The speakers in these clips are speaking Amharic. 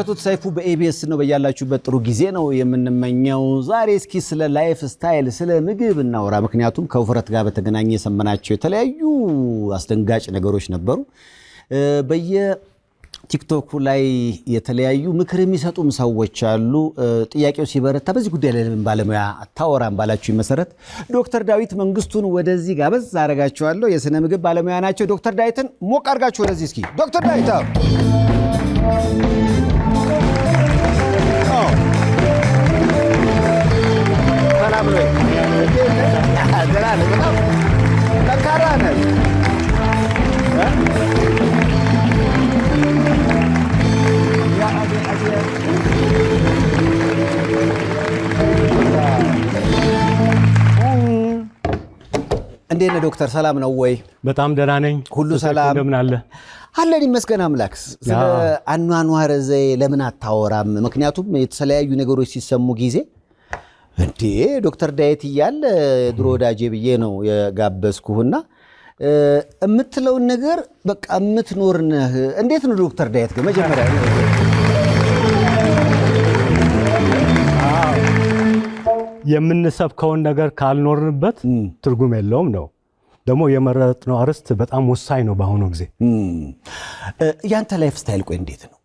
የምትመለከቱት ሰይፉ በኤቢኤስ ነው። በያላችሁበት ጥሩ ጊዜ ነው የምንመኘው። ዛሬ እስኪ ስለ ላይፍ ስታይል ስለ ምግብ እናወራ። ምክንያቱም ከውፍረት ጋር በተገናኘ የሰማናቸው የተለያዩ አስደንጋጭ ነገሮች ነበሩ። በየቲክቶክ ላይ የተለያዩ ምክር የሚሰጡም ሰዎች አሉ። ጥያቄው ሲበረታ በዚህ ጉዳይ ላይ ለምን ባለሙያ አታወራም ባላችሁ መሰረት ዶክተር ዳዊት መንግስቱን ወደዚህ ጋበዝ አደርጋቸዋለሁ። የስነ ምግብ ባለሙያ ናቸው። ዶክተር ዳዊትን ሞቅ አድርጋችሁ ወደዚህ እስኪ ዶክተር ዳዊት እንዴት ነህ ዶክተር? ሰላም ነው ወይ? በጣም ደህና ነኝ። ሁሉ ሰላም እንደምን አለ? አለን ይመስገን አምላክ። ስለ አኗኗር ዘዬ ለምን አታወራም? ምክንያቱም የተለያዩ ነገሮች ሲሰሙ ጊዜ እንዴ ዶክተር ዳዊት እያለ ድሮ ወዳጄ ብዬ ነው የጋበዝኩህና የምትለውን ነገር በቃ የምትኖር ነህ። እንዴት ነው ዶክተር ዳዊት ግን መጀመሪያ የምንሰብከውን ነገር ካልኖርንበት ትርጉም የለውም ነው። ደግሞ የመረጥነው አርዕስት በጣም ወሳኝ ነው በአሁኑ ጊዜ። ያንተ ላይፍ ስታይል ቆይ እንዴት ነው?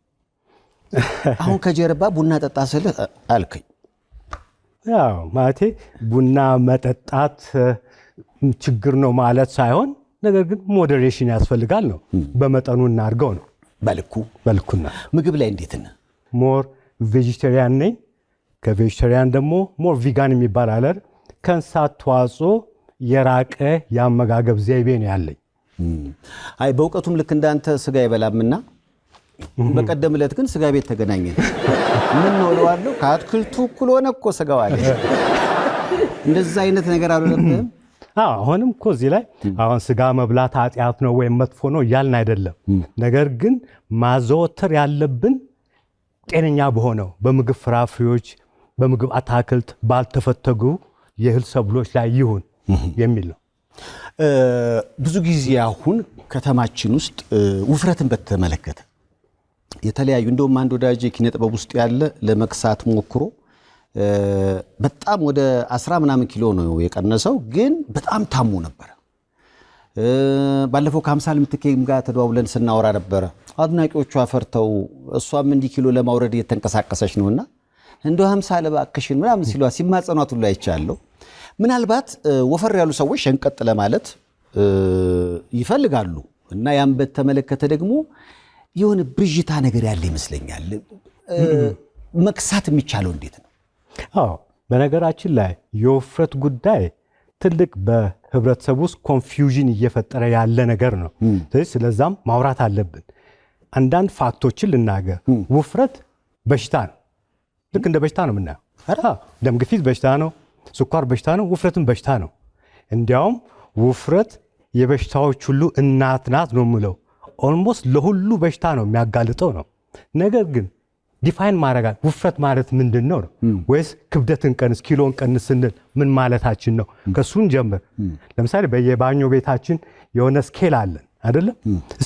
አሁን ከጀርባ ቡና ጠጣ ስልህ አልከኝ። ያው ማለቴ ቡና መጠጣት ችግር ነው ማለት ሳይሆን ነገር ግን ሞዴሬሽን ያስፈልጋል ነው። በመጠኑ እናድርገው ነው። በልኩና ምግብ ላይ እንዴት ነህ? ሞር ቬጂቴሪያን ነኝ። ከቬጂቴሪያን ደግሞ ሞር ቪጋን የሚባል አለ። ከእንስሳት ተዋጽኦ የራቀ የአመጋገብ ዘይቤ ነው ያለኝ። አይ በእውቀቱም ልክ እንዳንተ ስጋ ይበላምና በቀደም ዕለት ግን ስጋ ቤት ተገናኘን። ምን ነው እለዋለሁ፣ ከአትክልቱ እኩል ሆነ እኮ ስጋው አለ። እንደዛ አይነት ነገር አልሆነብህም? አሁንም እኮ እዚህ ላይ አሁን ስጋ መብላት ኃጢአት ነው ወይም መጥፎ ነው እያልን አይደለም። ነገር ግን ማዘወተር ያለብን ጤነኛ በሆነው በምግብ ፍራፍሬዎች፣ በምግብ አታክልት፣ ባልተፈተጉ የእህል ሰብሎች ላይ ይሁን የሚል ነው። ብዙ ጊዜ አሁን ከተማችን ውስጥ ውፍረትን በተመለከተ የተለያዩ እንደውም አንድ ወዳጅ ኪነ ጥበብ ውስጥ ያለ ለመክሳት ሞክሮ በጣም ወደ 10 ምናምን ኪሎ ነው የቀነሰው፣ ግን በጣም ታሞ ነበር። ባለፈው ከ50 ልምትኬም ጋር ተደዋውለን ስናወራ ነበረ። አድናቂዎቹ አፈርተው እሷም እንዲህ ኪሎ ለማውረድ እየተንቀሳቀሰች ነውና እንደው 50 ለባክሽን ምናምን ሲሏ ሲማጸኗት ሁሉ አይቻለሁ። ምናልባት ወፈር ያሉ ሰዎች ሸንቀጥ ለማለት ይፈልጋሉ እና ያን በተመለከተ ደግሞ የሆነ ብዥታ ነገር ያለ ይመስለኛል። መክሳት የሚቻለው እንዴት ነው? በነገራችን ላይ የውፍረት ጉዳይ ትልቅ በህብረተሰብ ውስጥ ኮንፊውዥን እየፈጠረ ያለ ነገር ነው። ስለዛም ማውራት አለብን። አንዳንድ ፋክቶችን ልናገር። ውፍረት በሽታ ነው። ልክ እንደ በሽታ ነው የምናየው። ደም ግፊት በሽታ ነው፣ ስኳር በሽታ ነው፣ ውፍረትም በሽታ ነው። እንዲያውም ውፍረት የበሽታዎች ሁሉ እናት ናት ነው የምለው። ኦልሞስት ለሁሉ በሽታ ነው የሚያጋልጠው ነው። ነገር ግን ዲፋይን ማድረግ ውፍረት ማለት ምንድን ነው? ወይስ ክብደትን ቀንስ ኪሎን ቀንስ ስንል ምን ማለታችን ነው? ከሱን ጀምር። ለምሳሌ በየባኞ ቤታችን የሆነ ስኬል አለን አይደለም?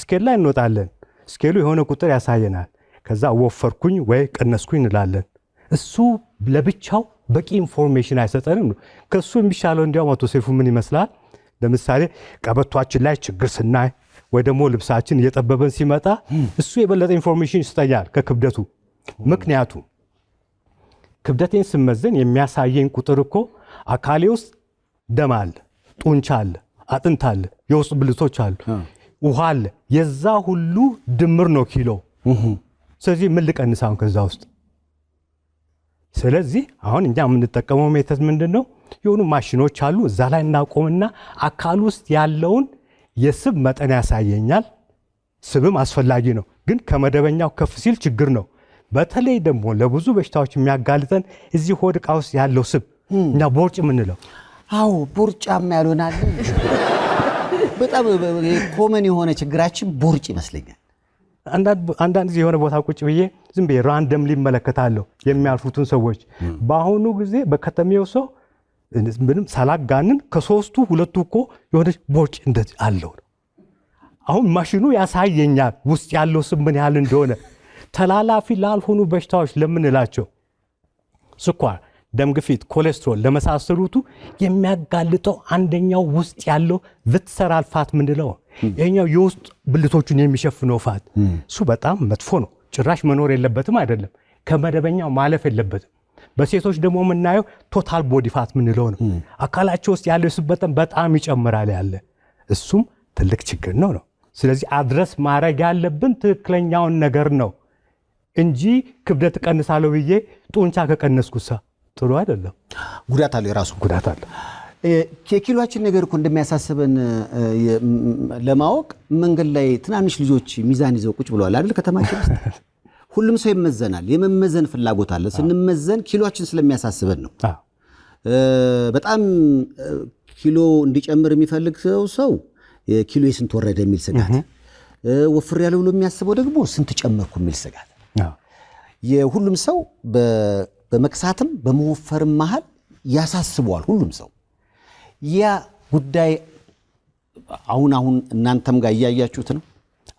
ስኬል ላይ እንወጣለን። ስኬሉ የሆነ ቁጥር ያሳየናል። ከዛ ወፈርኩኝ ወይ ቀነስኩኝ እንላለን። እሱ ለብቻው በቂ ኢንፎርሜሽን አይሰጠንም ነው። ከሱ የሚሻለው እንዲያውም አቶ ሰይፉ ምን ይመስላል? ለምሳሌ ቀበቷችን ላይ ችግር ስናይ ወይ ደግሞ ልብሳችን እየጠበበን ሲመጣ እሱ የበለጠ ኢንፎርሜሽን ይሰጠኛል ከክብደቱ። ምክንያቱም ክብደቴን ስመዘን የሚያሳየኝ ቁጥር እኮ አካሌ ውስጥ ደም አለ፣ ጡንቻ አለ፣ አጥንት አለ፣ የውስጥ ብልቶች አሉ፣ ውሃ አለ። የዛ ሁሉ ድምር ነው ኪሎ። ስለዚህ ምን ልቀንስ አሁን ከዛ ውስጥ? ስለዚህ አሁን እኛ የምንጠቀመው ሜተድ ምንድን ነው? የሆኑ ማሽኖች አሉ። እዛ ላይ እናቆምና አካል ውስጥ ያለውን የስብ መጠን ያሳየኛል። ስብም አስፈላጊ ነው፣ ግን ከመደበኛው ከፍ ሲል ችግር ነው። በተለይ ደግሞ ለብዙ በሽታዎች የሚያጋልጠን እዚህ ሆድ ዕቃ ውስጥ ያለው ስብ እኛ ቦርጭ የምንለው። አዎ ቦርጫም ያልሆናል። በጣም ኮመን የሆነ ችግራችን ቦርጭ ይመስለኛል። አንዳንድ ጊዜ የሆነ ቦታ ቁጭ ብዬ ዝም ብዬ ራንደም ሊመለከታለሁ የሚያልፉትን ሰዎች። በአሁኑ ጊዜ በከተሜው ሰው ምንም ሳላጋንን ከሶስቱ ሁለቱ እኮ የሆነች ቦርጭ እንደዚህ አለው። አሁን ማሽኑ ያሳየኛል ውስጥ ያለው ስብ ምን ያህል እንደሆነ። ተላላፊ ላልሆኑ በሽታዎች ለምንላቸው ስኳር፣ ደም ግፊት፣ ኮሌስትሮል ለመሳሰሉቱ የሚያጋልጠው አንደኛው ውስጥ ያለው ቪስሰራል ፋት ምንለው ይሄኛው የውስጥ ብልቶቹን የሚሸፍነው ፋት እሱ በጣም መጥፎ ነው። ጭራሽ መኖር የለበትም አይደለም፣ ከመደበኛው ማለፍ የለበትም። በሴቶች ደግሞ የምናየው ቶታል ቦዲ ፋት ምንለው ነው። አካላቸው ውስጥ ያለው የስብ መጠን በጣም ይጨምራል ያለ እሱም ትልቅ ችግር ነው። ስለዚህ አድረስ ማድረግ ያለብን ትክክለኛውን ነገር ነው እንጂ ክብደት እቀንሳለሁ ብዬ ጡንቻ ከቀነስኩሳ ጥሩ አይደለም። ጉዳት አለው፣ የራሱ ጉዳት አለው። የኪሎአችን ነገር እኮ እንደሚያሳስበን ለማወቅ መንገድ ላይ ትናንሽ ልጆች ሚዛን ይዘው ቁጭ ብለዋል አይደል? ከተማችን ውስጥ ሁሉም ሰው ይመዘናል። የመመዘን ፍላጎት አለ። ስንመዘን ኪሎአችን ስለሚያሳስበን ነው። በጣም ኪሎ እንዲጨምር የሚፈልግ ሰው ኪሎ ስንት ወረደ የሚል ስጋት፣ ወፍር ያለ ብሎ የሚያስበው ደግሞ ስንት ጨመርኩ የሚል ስጋት። የሁሉም ሰው በመክሳትም በመወፈርም መሃል ያሳስበዋል ሁሉም ሰው። ያ ጉዳይ አሁን እናንተም ጋር እያያችሁት ነው።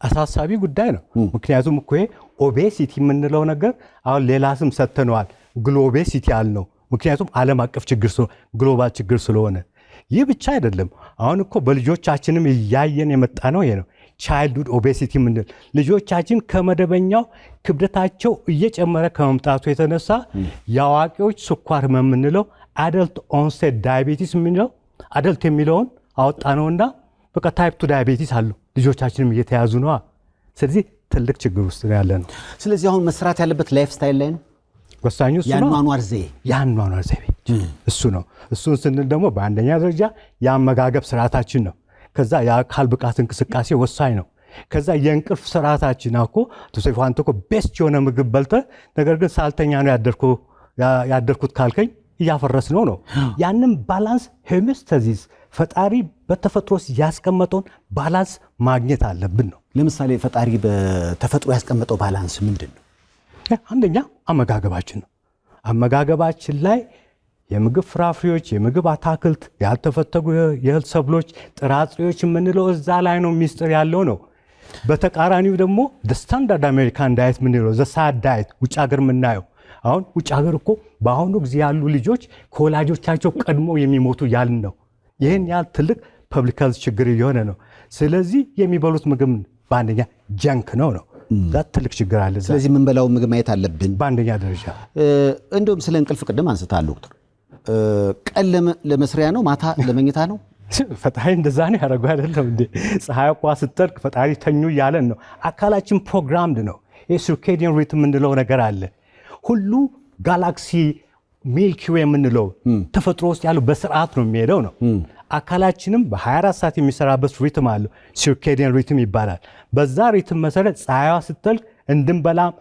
አሳሳቢ ጉዳይ ነው። ምክንያቱም እኮ ኦቤሲቲ የምንለው ነገር አሁን ሌላ ስም ሰጥተነዋል፣ ግሎቤሲቲ አልነው። ምክንያቱም ዓለም አቀፍ ችግር ግሎባል ችግር ስለሆነ ይህ ብቻ አይደለም። አሁን እኮ በልጆቻችንም እያየን የመጣ ነው። ይሄ ነው ቻይልድሁድ ኦቤሲቲ የምንል ልጆቻችን ከመደበኛው ክብደታቸው እየጨመረ ከመምጣቱ የተነሳ የአዋቂዎች ስኳር ህመም የምንለው አደልት ኦንሴት ዳያቤቲስ የምንለው አደልት የሚለውን አወጣ ነውና በቃ ታይፕ 2 ዳያቤቲስ አሉ ልጆቻችንም እየተያዙ ነው። ስለዚህ ትልቅ ችግር ውስጥ ያለ ነው። ስለዚህ አሁን መስራት ያለበት ላይፍ ስታይል ላይ ነው። ወሳኙ እሱ ነው። የአኗኗር ዘይቤ እሱ ነው። እሱን ስንል ደግሞ በአንደኛ ደረጃ የአመጋገብ ስርዓታችን ነው። ከዛ የአካል ብቃት እንቅስቃሴ ወሳኝ ነው። ከዛ የእንቅልፍ ስርዓታችን እኮ ተሰይፉ አንተ እኮ ቤስት የሆነ ምግብ በልተህ ነገር ግን ሳልተኛ ነው ያደርኩት ካልከኝ እያፈረስነው ነው። ያንን ባላንስ ሄሚስታሲስ ፈጣሪ በተፈጥሮ ያስቀመጠውን ባላንስ ማግኘት አለብን ነው። ለምሳሌ ፈጣሪ በተፈጥሮ ያስቀመጠው ባላንስ ምንድን ነው? አንደኛ አመጋገባችን ነው። አመጋገባችን ላይ የምግብ ፍራፍሬዎች፣ የምግብ አታክልት፣ ያልተፈተጉ የእህል ሰብሎች፣ ጥራጥሬዎች የምንለው እዛ ላይ ነው ሚስጥር ያለው ነው። በተቃራኒው ደግሞ ስታንዳርድ አሜሪካን ዳየት ምንለው ዘሳድ ዳየት ውጭ ሀገር የምናየው አሁን ውጭ ሀገር እኮ በአሁኑ ጊዜ ያሉ ልጆች ከወላጆቻቸው ቀድሞ የሚሞቱ ያልን ነው። ይህን ያህል ትልቅ ፐብሊክ ሄልዝ ችግር እየሆነ ነው። ስለዚህ የሚበሉት ምግብ በአንደኛ ጀንክ ነው። ትልቅ ችግር አለ። ስለዚህ የምንበላው ምግብ ማየት አለብን በአንደኛ ደረጃ። እንደውም ስለ እንቅልፍ ቅድም አንስታል ዶክተር። ቀን ለመስሪያ ነው፣ ማታ ለመኝታ ነው። ፈጣሪ እንደዛ ነው ያደረገው አይደለም እንዴ? ፀሐይ እኮ ስትጠልቅ ፈጣሪ ተኙ እያለን ነው። አካላችን ፕሮግራምድ ነው። የሲርኬዲያን ሪትም የምንለው ነገር አለ። ሁሉ ጋላክሲ ሚልኪ ዌይ የምንለው ተፈጥሮ ውስጥ ያለው በስርዓት ነው የሚሄደው ነው። አካላችንም በ24 ሰዓት የሚሰራበት ሪትም አለው፣ ሲርኬዲያን ሪትም ይባላል። በዛ ሪትም መሰረት ፀሐይዋ ስትጠልቅ እንድንበላም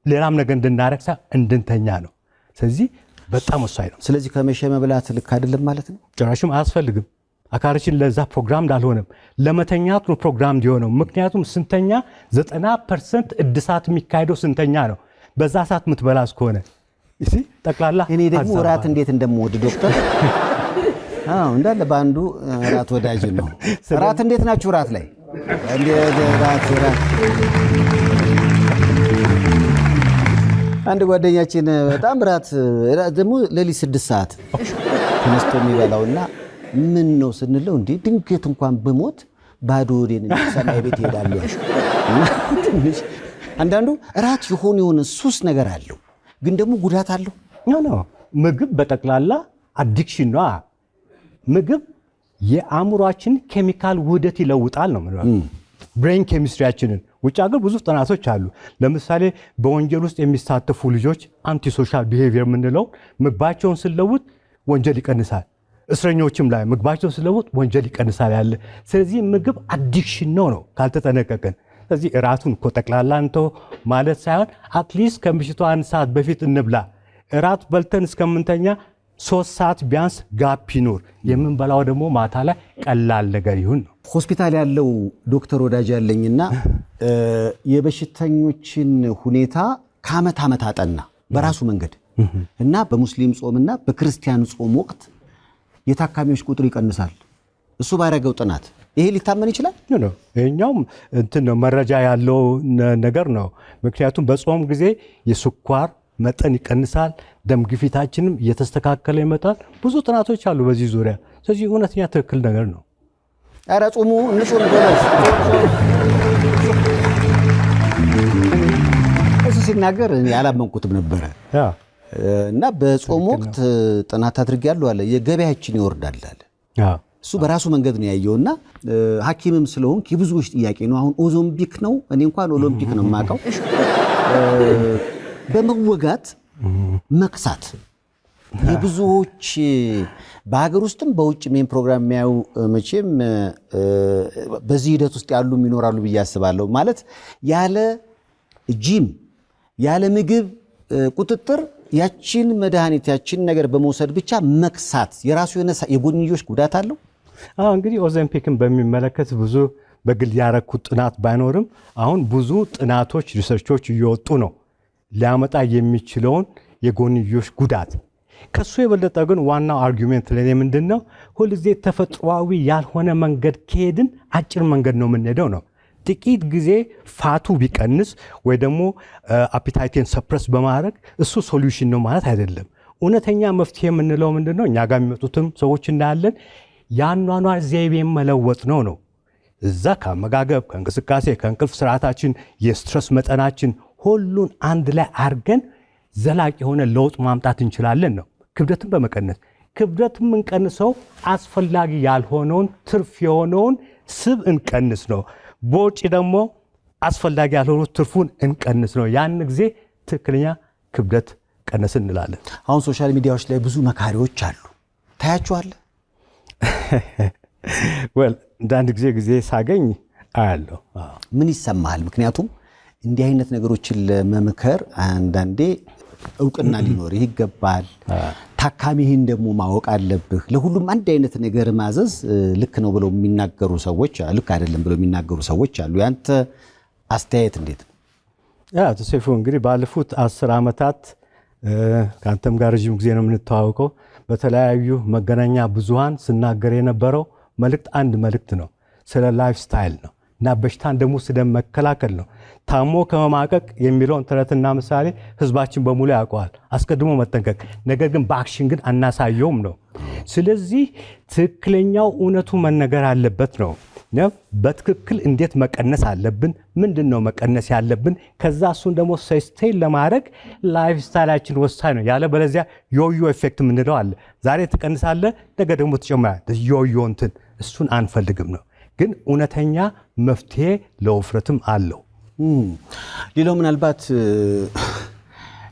ሌላም ነገር እንድናረግ እንድንተኛ ነው። ስለዚህ በጣም ወሳኝ ነው። ስለዚህ ከመሸ መብላት ልክ አይደለም ማለት ነው። ጭራሽም አያስፈልግም። አካላችን ለዛ ፕሮግራም እንዳልሆነም ለመተኛት ነው ፕሮግራም እንዲሆነው። ምክንያቱም ስንተኛ 90% እድሳት የሚካሄደው ስንተኛ ነው። በዛ ሰዓት የምትበላ እስከሆነ ጠቅላላ እኔ ደግሞ እራት እንዴት እንደምወድ ዶክተር እንዳለ በአንዱ እራት ወዳጅ ነው። እራት እንዴት ናችሁ? እራት ላይ አንድ ጓደኛችን በጣም እራት ደግሞ ሌሊት 6 ሰዓት ተነስቶ የሚበላውና ምን ነው ስንለው እንዴ ድንገት እንኳን ብሞት ባዶ ወዴን ሰማይ ቤት ይሄዳሉ ያሽ ትንሽ አንዳንዱ እራት የሆነ ሱስ ነገር አለው፣ ግን ደግሞ ጉዳት አለው። ኖ ምግብ በጠቅላላ አዲክሽን ነው። ምግብ የአእምሯችን ኬሚካል ውህደት ይለውጣል ነው ማለት ብሬን ኬሚስትሪያችንን። ውጭ ሀገር ብዙ ጥናቶች አሉ። ለምሳሌ በወንጀል ውስጥ የሚሳተፉ ልጆች አንቲ ሶሻል ቢሄቪየር የምንለው ምግባቸውን ስለውጥ ወንጀል ይቀንሳል። እስረኞችም ላይ ምግባቸውን ስለውጥ ወንጀል ይቀንሳል ያለ። ስለዚህ ምግብ አዲክሽን ነው ካልተጠነቀቀን። ስለዚህ እራቱን እኮ ጠቅላላ እንተው ማለት ሳይሆን አትሊስት ከምሽቱ 1 ሰዓት በፊት እንብላ። እራት በልተን እስከምንተኛ 3 ሰዓት ቢያንስ ጋፕ ይኖር። የምንበላው ደግሞ ማታ ላይ ቀላል ነገር ይሁን ነው። ሆስፒታል ያለው ዶክተር ወዳጅ ያለኝና የበሽተኞችን ሁኔታ ከዓመት ዓመት አጠና በራሱ መንገድ እና በሙስሊም ጾምና በክርስቲያን ጾም ወቅት የታካሚዎች ቁጥር ይቀንሳል። እሱ ባደረገው ጥናት ይሄ ሊታመን ይችላል ነው። ይሄኛውም እንትን ነው መረጃ ያለው ነገር ነው። ምክንያቱም በጾም ጊዜ የስኳር መጠን ይቀንሳል፣ ደም ግፊታችንም እየተስተካከለ ይመጣል። ብዙ ጥናቶች አሉ በዚህ ዙሪያ። ስለዚህ እውነተኛ ትክክል ነገር ነው። ኧረ ጾሙ ንጹህ ጎበዝ። እሱ ሲናገር ያላመንኩትም ነበረ እና በጾም ወቅት ጥናት አድርጌያለሁ አለ የገበያችን ይወርዳል አለ። እሱ በራሱ መንገድ ነው ያየውና ሐኪምም ስለሆንክ የብዙዎች ጥያቄ ነው። አሁን ኦሎምፒክ ነው፣ እኔ እንኳን ኦሎምፒክ ነው የማውቀው። በመወጋት መክሳት የብዙዎች በሀገር ውስጥም በውጭ ሜን ፕሮግራም የሚያዩ መቼም በዚህ ሂደት ውስጥ ያሉም ይኖራሉ ብዬ አስባለሁ። ማለት ያለ ጂም ያለ ምግብ ቁጥጥር ያችን መድኃኒት ያችን ነገር በመውሰድ ብቻ መክሳት የራሱ የሆነ የጎንዮሽ ጉዳት አለው። እንግዲህ ኦሎምፒክን በሚመለከት ብዙ በግል ያረኩት ጥናት ባይኖርም አሁን ብዙ ጥናቶች ሪሰርቾች እየወጡ ነው ሊያመጣ የሚችለውን የጎንዮሽ ጉዳት። ከሱ የበለጠ ግን ዋናው አርጊውሜንት ለኔ ምንድነው? ሁልጊዜ ተፈጥሯዊ ያልሆነ መንገድ ከሄድን አጭር መንገድ ነው የምንሄደው ነው። ጥቂት ጊዜ ፋቱ ቢቀንስ ወይ ደግሞ አፒታይቴን ሰፕረስ በማድረግ እሱ ሶሉሽን ነው ማለት አይደለም። እውነተኛ መፍትሄ የምንለው ምንድነው? እኛ ጋር የሚመጡትም ሰዎች እናያለን የአኗኗር ዘይቤ መለወጥ ነው። እዛ ከአመጋገብ፣ ከእንቅስቃሴ፣ ከእንቅልፍ ስርዓታችን፣ የስትረስ መጠናችን ሁሉን አንድ ላይ አድርገን ዘላቂ የሆነ ለውጥ ማምጣት እንችላለን ነው። ክብደትን በመቀነስ ክብደትን የምንቀንሰው አስፈላጊ ያልሆነውን ትርፍ የሆነውን ስብ እንቀንስ ነው። በውጭ ደግሞ አስፈላጊ ያልሆነው ትርፉን እንቀንስ ነው። ያን ጊዜ ትክክለኛ ክብደት ቀነስ እንላለን። አሁን ሶሻል ሚዲያዎች ላይ ብዙ መካሪዎች አሉ፣ ታያቸዋለህ? አንዳንድ ጊዜ ሳገኝ አያለሁ። ምን ይሰማሃል? ምክንያቱም እንዲህ አይነት ነገሮችን ለመምከር አንዳንዴ እውቅና ሊኖርህ ይገባል። ታካሚህን ደግሞ ማወቅ አለብህ። ለሁሉም አንድ አይነት ነገር ማዘዝ ልክ ነው ብለው የሚናገሩ ሰዎች፣ ልክ አይደለም ብለው የሚናገሩ ሰዎች አሉ። ያንተ አስተያየት እንዴት ነው? ተሰይፉ እንግዲህ ባለፉት 10 ዓመታት ከአንተም ጋር ረዥም ጊዜ ነው የምንተዋወቀው። በተለያዩ መገናኛ ብዙሃን ስናገር የነበረው መልእክት አንድ መልእክት ነው፣ ስለ ላይፍ ስታይል ነው እና በሽታን ደግሞ ስለ መከላከል ነው። ታሞ ከመማቀቅ የሚለውን ተረትና ምሳሌ ህዝባችን በሙሉ ያውቀዋል። አስቀድሞ መጠንቀቅ፣ ነገር ግን በአክሽን ግን አናሳየውም ነው። ስለዚህ ትክክለኛው እውነቱ መነገር አለበት ነው። በትክክል እንዴት መቀነስ አለብን፣ ምንድን ነው መቀነስ ያለብን፣ ከዛ እሱን ደግሞ ሰስቴን ለማድረግ ላይፍ ስታይላችን ወሳኝ ነው። ያለ በለዚያ ዮዮ ኤፌክት የምንለው አለ። ዛሬ ትቀንሳለህ፣ ነገ ደግሞ ትጨምራለህ። ዮዮ እንትን እሱን አንፈልግም ነው። ግን እውነተኛ መፍትሄ ለውፍረትም አለው። ሌላው ምናልባት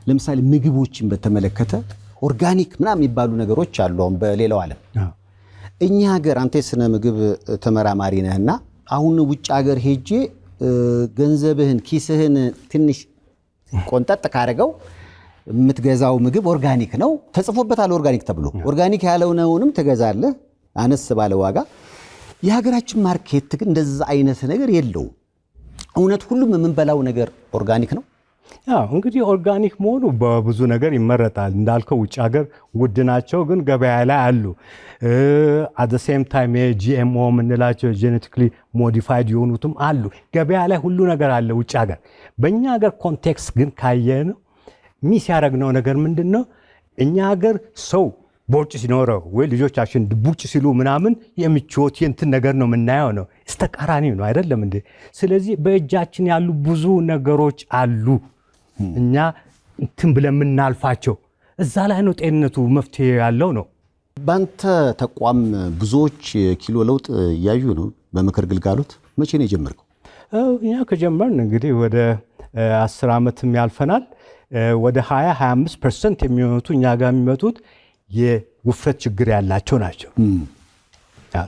ለምሳሌ ምግቦችን በተመለከተ ኦርጋኒክ ምናምን የሚባሉ ነገሮች አሉ አሁን በሌላው ዓለም። እኛ ሀገር አንተ የስነ ምግብ ተመራማሪ ነህና አሁን ውጭ ሀገር ሄጄ ገንዘብህን ኪስህን ትንሽ ቆንጠጥ ካረገው የምትገዛው ምግብ ኦርጋኒክ ነው ተጽፎበታል። ኦርጋኒክ ተብሎ ኦርጋኒክ ያለውንም ትገዛለህ አነስ ባለ ዋጋ። የሀገራችን ማርኬት ግን እንደዛ አይነት ነገር የለውም። እውነት ሁሉም የምንበላው ነገር ኦርጋኒክ ነው? እንግዲህ ኦርጋኒክ መሆኑ በብዙ ነገር ይመረጣል። እንዳልከው ውጭ ሀገር ውድ ናቸው፣ ግን ገበያ ላይ አሉ። አት ዘ ሴም ታይም የጂኤምኦ የምንላቸው ጄኔቲክሊ ሞዲፋይድ የሆኑትም አሉ። ገበያ ላይ ሁሉ ነገር አለ ውጭ ሀገር። በእኛ ሀገር ኮንቴክስት ግን ካየነው ሚስ ያደረግነው ነገር ምንድን ነው? እኛ ሀገር ሰው ቦርጭ ሲኖረው ወይ ልጆቻችን ቡጭ ሲሉ ምናምን የሚቾት የእንትን ነገር ነው የምናየው ነው። ተቃራኒ ነው አይደለም እንዴ? ስለዚህ በእጃችን ያሉ ብዙ ነገሮች አሉ እኛ እንትን ብለን የምናልፋቸው። እዛ ላይ ነው ጤንነቱ መፍትሄ ያለው ነው። በአንተ ተቋም ብዙዎች ኪሎ ለውጥ እያዩ ነው በምክር ግልጋሎት። መቼ ነው የጀመርከው? እኛ ከጀመርን እንግዲህ ወደ 10 ዓመትም ያልፈናል። ወደ 20-25% የሚሆኑት እኛ ጋር የሚመጡት የውፍረት ችግር ያላቸው ናቸው።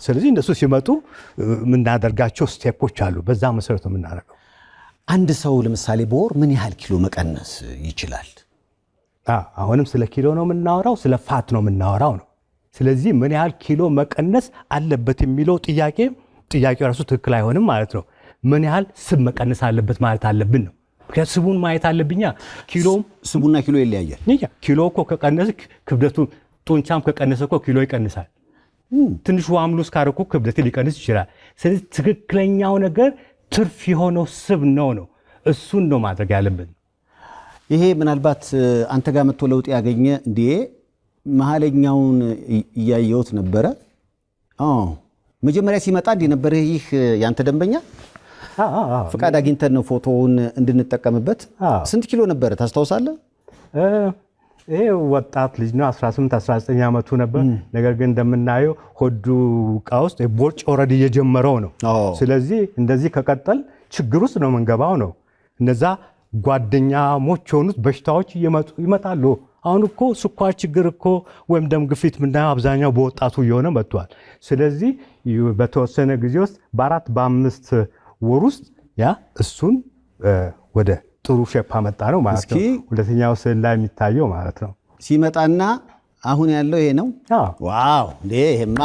ስለዚህ እነሱ ሲመጡ የምናደርጋቸው ስቴፖች አሉ። በዛ መሰረት ነው የምናደርገው። አንድ ሰው ለምሳሌ በወር ምን ያህል ኪሎ መቀነስ ይችላል? አሁንም ስለ ኪሎ ነው የምናወራው፣ ስለ ፋት ነው የምናወራው ነው። ስለዚህ ምን ያህል ኪሎ መቀነስ አለበት የሚለው ጥያቄው ራሱ ትክክል አይሆንም ማለት ነው። ምን ያህል ስብ መቀነስ አለበት ማለት አለብን ነው። ምክንያቱም ስቡን ማየት አለብኛ። ስቡና ኪሎ ይለያያል። ኪሎ እኮ ከቀነስ ክብደቱ፣ ጡንቻም ከቀነሰ እኮ ኪሎ ይቀንሳል። ትንሽ ውሃም ሉዝ ካረኩ ክብደት ሊቀንስ ይችላል። ስለዚህ ትክክለኛው ነገር ትርፍ የሆነው ስብ ነው እሱን ነው ማድረግ ያለብን። ይሄ ምናልባት አንተ ጋር መጥቶ ለውጥ ያገኘ እንዴ መሀለኛውን እያየሁት ነበረ። መጀመሪያ ሲመጣ እንዴ ነበር ይህ ያንተ ደንበኛ? ፍቃድ አግኝተን ነው ፎቶውን እንድንጠቀምበት። ስንት ኪሎ ነበረ ታስታውሳለህ? ይሄ ወጣት ልጅ ነው 18-19 ዓመቱ ነበር። ነገር ግን እንደምናየው ሆዱ ዕቃ ውስጥ ቦርጭ ኦልሬዲ እየጀመረው ነው። ስለዚህ እንደዚህ ከቀጠል ችግር ውስጥ ነው መንገባው ነው። እነዛ ጓደኛሞች የሆኑት በሽታዎች ይመጣሉ። አሁን እኮ ስኳር ችግር እኮ ወይም ደም ግፊት ምናየው አብዛኛው በወጣቱ እየሆነ መጥቷል። ስለዚህ በተወሰነ ጊዜ ውስጥ በ4-5 ወር ውስጥ ያ እሱን ወደ ጥሩ ሼፕ አመጣ ነው ማለት ነው። ሁለተኛው ስዕል ላይ የሚታየው ማለት ነው ሲመጣና አሁን ያለው ይሄ ነው። ዋው እንዴ! ይሄማ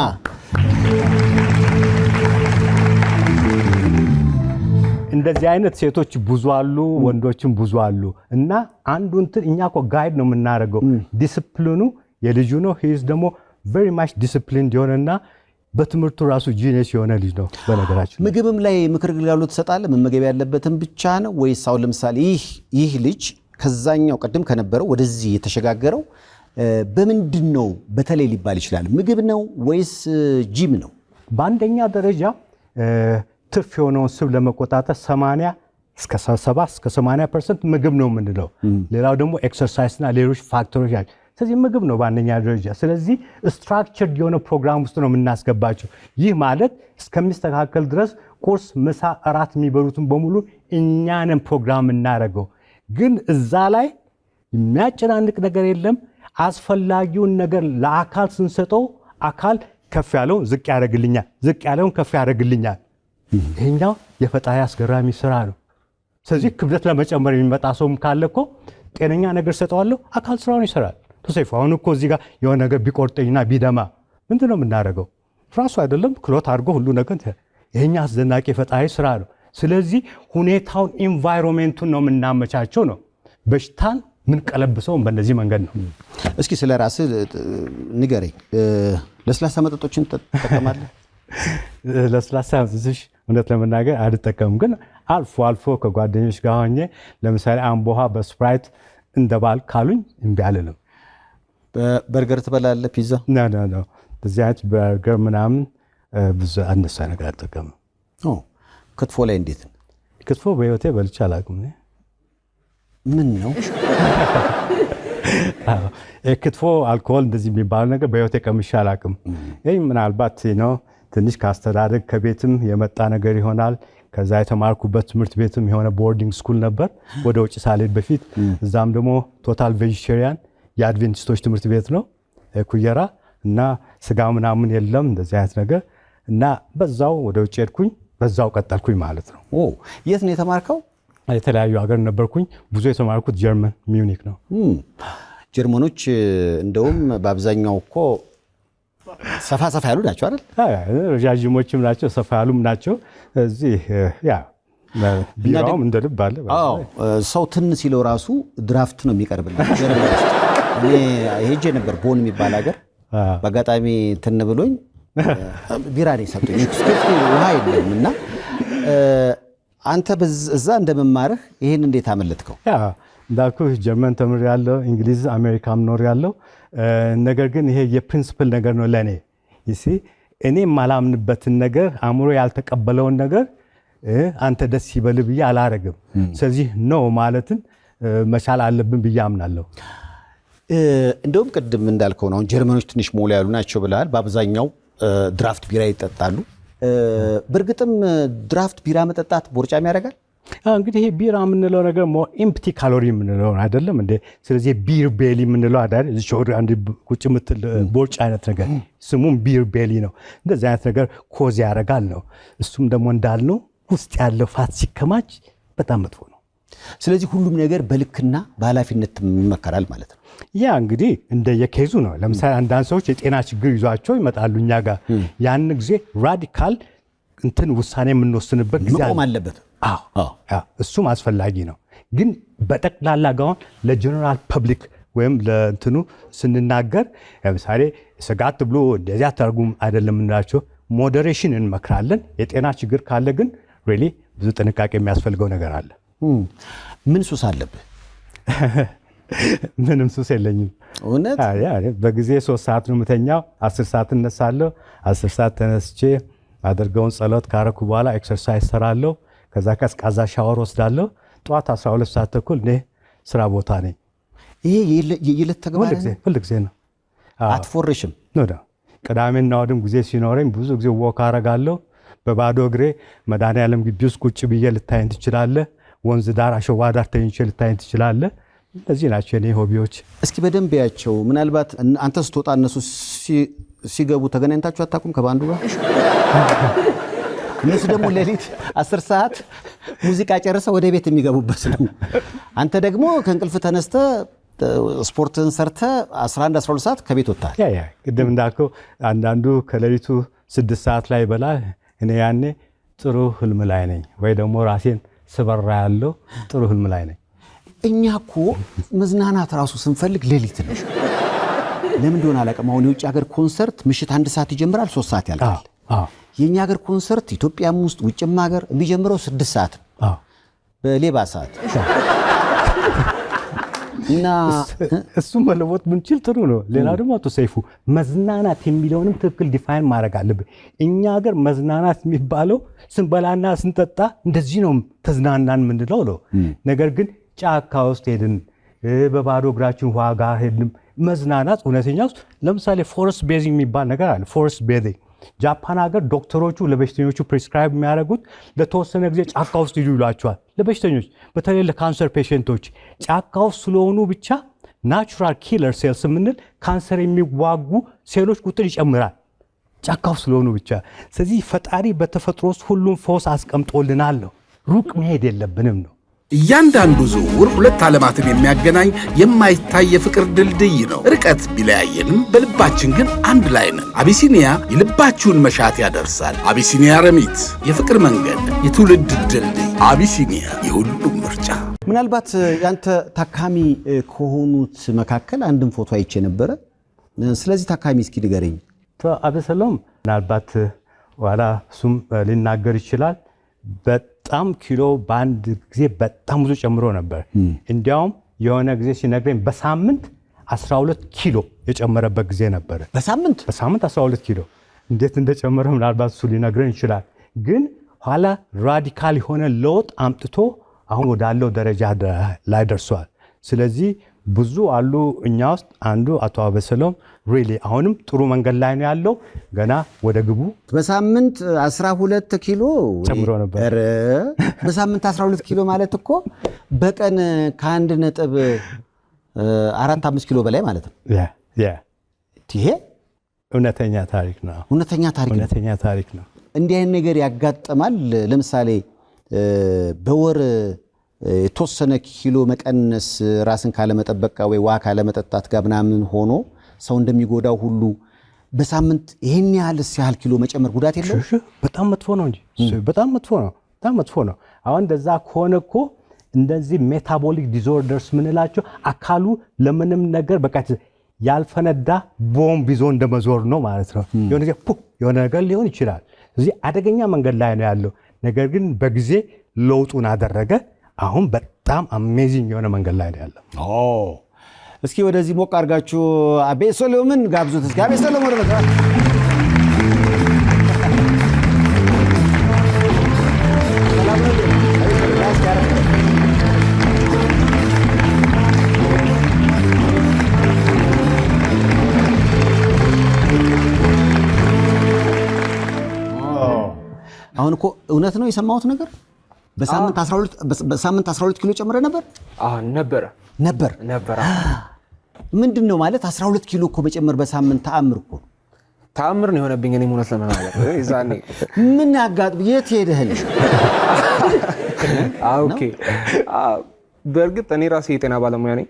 እንደዚህ አይነት ሴቶች ብዙ አሉ፣ ወንዶችም ብዙ አሉ። እና አንዱ እንትን እኛ እኮ ጋይድ ነው የምናደርገው። ዲስፕሊኑ የልጁ ነው። ሂዝ ደግሞ ቬሪ ማች ዲስፕሊን የሆነና በትምህርቱ ራሱ ጂኒየስ የሆነ ልጅ ነው። በነገራችን ምግብም ላይ ምክር ግልጋሎት ትሰጣለህ? መመገብ ያለበትን ብቻ ነው ወይስ አሁን ለምሳሌ ይህ ልጅ ከዛኛው ቀደም ከነበረው ወደዚህ የተሸጋገረው በምንድን ነው በተለይ ሊባል ይችላል? ምግብ ነው ወይስ ጂም ነው? በአንደኛ ደረጃ ትርፍ የሆነውን ስብ ለመቆጣጠር 80-80% ምግብ ነው የምንለው። ሌላው ደግሞ ኤክሰርሳይስና ሌሎች ፋክተሮች ናቸው። ስለዚህ ምግብ ነው በአንደኛ ደረጃ። ስለዚህ ስትራክቸርድ የሆነ ፕሮግራም ውስጥ ነው የምናስገባቸው። ይህ ማለት እስከሚስተካከል ድረስ ቁርስ፣ ምሳ፣ እራት የሚበሉትን በሙሉ እኛንም ፕሮግራም እናደርገው። ግን እዛ ላይ የሚያጨናንቅ ነገር የለም። አስፈላጊውን ነገር ለአካል ስንሰጠው አካል ከፍ ያለውን ዝቅ ያደርግልኛል፣ ዝቅ ያለውን ከፍ ያደርግልኛል። ይሄኛው የፈጣሪ አስገራሚ ስራ ነው። ስለዚህ ክብደት ለመጨመር የሚመጣ ሰውም ካለ እኮ ጤነኛ ነገር ሰጠዋለሁ፣ አካል ስራውን ይሰራል። ተሰይፉ አሁን እኮ እዚህ ጋር የሆነ ነገር ቢቆርጠኝና ቢደማ ምንድን ነው የምናደርገው? ራሱ አይደለም ክሎት አድርጎ ሁሉ ነገር። ይሄኛ አስደናቂ የፈጣሪ ስራ ነው። ስለዚህ ሁኔታውን ኢንቫይሮንሜንቱን ነው የምናመቻቸው ነው። በሽታን ምን ቀለብሰውን በእነዚህ መንገድ ነው። እስኪ ስለ ራስህ ንገረኝ። ለስላሳ መጠጦችን ትጠቀማለህ? ለስላሳ መጠጦች እውነት ለመናገር አልጠቀምም። ግን አልፎ አልፎ ከጓደኞች ጋር ሆኜ ለምሳሌ አምቦሃ በስፕራይት እንደባል ካሉኝ እምቢ አልልም። በርገር ትበላለህ? ፒዛ? ኖ በዚህ አይነት በርገር ምናምን ብዙ አነሳ ነገር አልጠቀምም። ክትፎ ላይ እንዴት ነው? ክትፎ በህይወቴ በልቼ አላውቅም። ምን ነው ክትፎ አልኮሆል እንደዚህ የሚባል ነገር በህይወቴ ቀምሼ አላውቅም። ይህ ምናልባት ነው ትንሽ ከአስተዳደግ ከቤትም የመጣ ነገር ይሆናል። ከዛ የተማርኩበት ትምህርት ቤትም የሆነ ቦርዲንግ ስኩል ነበር ወደ ውጭ ሳልሄድ በፊት። እዛም ደግሞ ቶታል ቬጂቴሪያን የአድቬንቲስቶች ትምህርት ቤት ነው ኩየራ እና ስጋ ምናምን የለም እንደዚህ አይነት ነገር እና በዛው ወደ ውጭ ሄድኩኝ፣ በዛው ቀጠልኩኝ ማለት ነው። የት ነው የተማርከው? የተለያዩ ሀገር ነበርኩኝ። ብዙ የተማርኩት ጀርመን ሚዩኒክ ነው። ጀርመኖች እንደውም በአብዛኛው እኮ ሰፋ ያሉ ናቸው አይደል? ረዣዥሞችም ናቸው፣ ሰፋ ያሉም ናቸው። እዚህ ያ ቢራውም እንደ ልብ አለ። ሰው ትን ሲለው ራሱ ድራፍት ነው የሚቀርብልን። እኔ ሄጄ ነበር ቦን የሚባል ሀገር። በአጋጣሚ ትን ብሎኝ ቢራ ነው የሰጡኝ። ውሃ የለም እና አንተ እዛ እንደመማርህ ይህን እንዴት አመለጥከው? እንዳልኩ ጀርመን ተምሬያለሁ፣ እንግሊዝ አሜሪካም ኖሬያለሁ። ነገር ግን ይሄ የፕሪንሲፕል ነገር ነው ለእኔ። እኔ የማላምንበትን ነገር አእምሮ ያልተቀበለውን ነገር አንተ ደስ ይበል ብዬ አላረግም። ስለዚህ ነው ማለትን መቻል አለብን ብዬ አምናለሁ። እንደውም ቅድም እንዳልከው ነው ጀርመኖች ትንሽ ሞላ ያሉ ናቸው ብለሃል። በአብዛኛው ድራፍት ቢራ ይጠጣሉ። በእርግጥም ድራፍት ቢራ መጠጣት ቦርጫም ያደርጋል? እንግዲህ ይሄ ቢራ የምንለው ነገር ኢምፕቲ ካሎሪ የምንለው አይደለም እንዴ? ስለዚህ ቢር ቤሊ የምንለው አይደል? እዚህ ሾር አንድ ቁጭ የምትል ቦርጭ አይነት ነገር ስሙም ቢር ቤሊ ነው። እንደዚህ አይነት ነገር ኮዝ ያደርጋል ነው። እሱም ደግሞ እንዳልነው ውስጥ ያለው ፋት ሲከማች በጣም መጥፎ ነው። ስለዚህ ሁሉም ነገር በልክና በኃላፊነት ይመከራል ማለት ነው። ያ እንግዲህ እንደ የኬዙ ነው። ለምሳሌ አንዳንድ ሰዎች የጤና ችግር ይዟቸው ይመጣሉ እኛ ጋር። ያን ጊዜ ራዲካል እንትን ውሳኔ የምንወስንበት ጊዜ መቆም አለበት። እሱም አስፈላጊ ነው። ግን በጠቅላላ ጋውን ለጀነራል ፐብሊክ ወይም ለእንትኑ ስንናገር ለምሳሌ ስጋት ብሎ እንደዚያ ተርጉም አይደለም እንላቸው። ሞዴሬሽን እንመክራለን። የጤና ችግር ካለ ግን ሪሊ ብዙ ጥንቃቄ የሚያስፈልገው ነገር አለ። ምን ሱስ አለብህ? ምንም ሱስ የለኝም። እውነት? በጊዜ 3 ሰዓት ነው የምተኛው። 10 ሰዓት እነሳለሁ። 10 ሰዓት ተነስቼ አድርገውን ጸሎት ካረኩ በኋላ ኤክሰርሳይዝ ሰራለሁ። ከዛ ቀዝቃዛ ሻወር ወስዳለሁ። ጠዋት 12 ሰዓት ተኩል እኔ ስራ ቦታ ነኝ። ይሄ የዕለት ተግባር ሁል ጊዜ ነው። አትፎርሽም? ቅዳሜና እሑድም ጊዜ ሲኖረኝ ብዙ ጊዜ ወክ አረጋለሁ። በባዶ እግሬ መድኃኔዓለም ግቢ ውስጥ ቁጭ ብዬ ልታይን ትችላለህ። ወንዝ ዳር አሸዋ ዳር ተኝቼ ልታይን ትችላለህ። እነዚህ ናቸው የኔ ሆቢዎች። እስኪ በደንብ ያቸው። ምናልባት አንተ ስትወጣ እነሱ ሲገቡ ተገናኝታችሁ አታውቁም ከባንዱ ጋር? እነሱ ደግሞ ሌሊት 10 ሰዓት ሙዚቃ ጨርሰው ወደ ቤት የሚገቡበት ነው። አንተ ደግሞ ከእንቅልፍ ተነስተ ስፖርትን ሰርተ 11 12 ሰዓት ከቤት ወጣል። ቅድም እንዳልከው አንዳንዱ ከሌሊቱ 6 ሰዓት ላይ ይበላል። እኔ ያኔ ጥሩ ህልም ላይ ነኝ፣ ወይ ደግሞ ራሴን ስበራ ያለው ጥሩ ህልም ላይ ነኝ። እኛ እኮ መዝናናት ራሱ ስንፈልግ ሌሊት ነው። ለምን እንደሆነ አላውቅም። አሁን የውጭ ሀገር ኮንሰርት ምሽት 1 ሰዓት ይጀምራል፣ 3 ሰዓት ያልቃል። የኛ ሀገር ኮንሰርት ኢትዮጵያም ውስጥ ውጭም ሀገር የሚጀምረው 6 ሰዓት ነው፣ በሌባ ሰዓት። እና እሱ መለወጥ ብንችል ጥሩ ነው። ሌላ ደግሞ አቶ ሰይፉ መዝናናት የሚለውንም ትክክል ዲፋይን ማድረግ አለብን። እኛ ሀገር መዝናናት የሚባለው ስንበላና ስንጠጣ እንደዚህ ነው ተዝናናን ምንለው ነው። ነገር ግን ጫካ ውስጥ ሄድን፣ በባዶ እግራችን ውሃ ጋር ሄድን መዝናናት እውነተኛ ውስጥ ለምሳሌ ፎረስት ቤዚንግ የሚባል ነገር አለ። ፎረስት ቤዚንግ ጃፓን ሀገር ዶክተሮቹ ለበሽተኞቹ ፕሪስክራይብ የሚያደርጉት ለተወሰነ ጊዜ ጫካ ውስጥ ሂዱ ይሏቸዋል። ለበሽተኞች በተለይ ለካንሰር ፔሽንቶች ጫካ ውስጥ ስለሆኑ ብቻ ናቹራል ኪለር ሴልስ የምንል ካንሰር የሚዋጉ ሴሎች ቁጥር ይጨምራል ጫካ ውስጥ ስለሆኑ ብቻ። ስለዚህ ፈጣሪ በተፈጥሮ ውስጥ ሁሉም ፈውስ አስቀምጦልናል ነው። ሩቅ መሄድ የለብንም ነው። እያንዳንዱ ዝውውር 2 ዓለማትን የሚያገናኝ የማይታይ የፍቅር ድልድይ ነው። ርቀት ቢለያየንም በልባችን ግን አንድ ላይ ነን። አቢሲኒያ የልባችሁን መሻት ያደርሳል። አቢሲኒያ ረሚት፣ የፍቅር መንገድ፣ የትውልድ ድልድይ። አቢሲኒያ የሁሉም ምርጫ። ምናልባት ያንተ ታካሚ ከሆኑት መካከል አንድም ፎቶ አይቼ ነበረ። ስለዚህ ታካሚ እስኪ ንገረኝ። አቤሰሎም ምናልባት ኋላ እሱም ሊናገር ይችላል። በጣም ኪሎ በአንድ ጊዜ በጣም ብዙ ጨምሮ ነበር። እንዲያውም የሆነ ጊዜ ሲነግረኝ በሳምንት 12 ኪሎ የጨመረበት ጊዜ ነበር። በሳምንት 12 ኪሎ እንዴት እንደጨመረ ምናልባት እሱ ሊነግረን ይችላል። ግን ኋላ ራዲካል የሆነ ለውጥ አምጥቶ አሁን ወዳለው ደረጃ ላይ ደርሷል። ስለዚህ ብዙ አሉ እኛ ውስጥ። አንዱ አቶ አቤሰሎም ሪሊ አሁንም ጥሩ መንገድ ላይ ነው ያለው። ገና ወደ ግቡ በሳምንት 12 ኪሎ ጨምሮ ነበር። በሳምንት 12 ኪሎ ማለት እኮ በቀን ከ1.45 ኪሎ በላይ ማለት ነው። ይሄ እውነተኛ ታሪክ ነው። እውነተኛ ታሪክ ነው። እንዲህ አይነት ነገር ያጋጥማል። ለምሳሌ በወር የተወሰነ ኪሎ መቀነስ ራስን ካለመጠበቅ ወይ ውሃ ካለመጠጣት ጋር ምናምን ሆኖ ሰው እንደሚጎዳው ሁሉ በሳምንት ይሄን ያህል ኪሎ መጨመር ጉዳት የለውም? በጣም መጥፎ ነው እንጂ በጣም መጥፎ ነው። አሁን እንደዛ ከሆነ እኮ እንደዚህ ሜታቦሊክ ዲስኦርደርስ ምንላቸው አካሉ ለምንም ነገር በቃ ያልፈነዳ ቦምብ ይዞ እንደመዞር ነው ማለት ነው። የሆነ ነገር ሊሆን ይችላል። ስለዚህ አደገኛ መንገድ ላይ ነው ያለው። ነገር ግን በጊዜ ለውጡን አደረገ። አሁን በጣም አሜዚንግ የሆነ መንገድ ላይ ነው ያለው። እስኪ ወደዚህ ሞቅ አድርጋችሁ አቤሰሎምን ጋብዙት። እስኪ አቤሰሎም ወደ መጣ። አሁን እኮ እውነት ነው የሰማሁት ነገር። በሳምንት 12 ኪሎ ጨምረ ነበር? ነበር። ምንድን ነው ማለት 12 ኪሎ እኮ መጨመር በሳምንት ተአምር እኮ ተአምር ነው የሆነብኝ። እኔ እውነት ለመናገር ዛኔ ምን አጋጥሞ የት ሄደህ? ኦኬ፣ በእርግጥ እኔ ራሴ የጤና ባለሙያ ነኝ።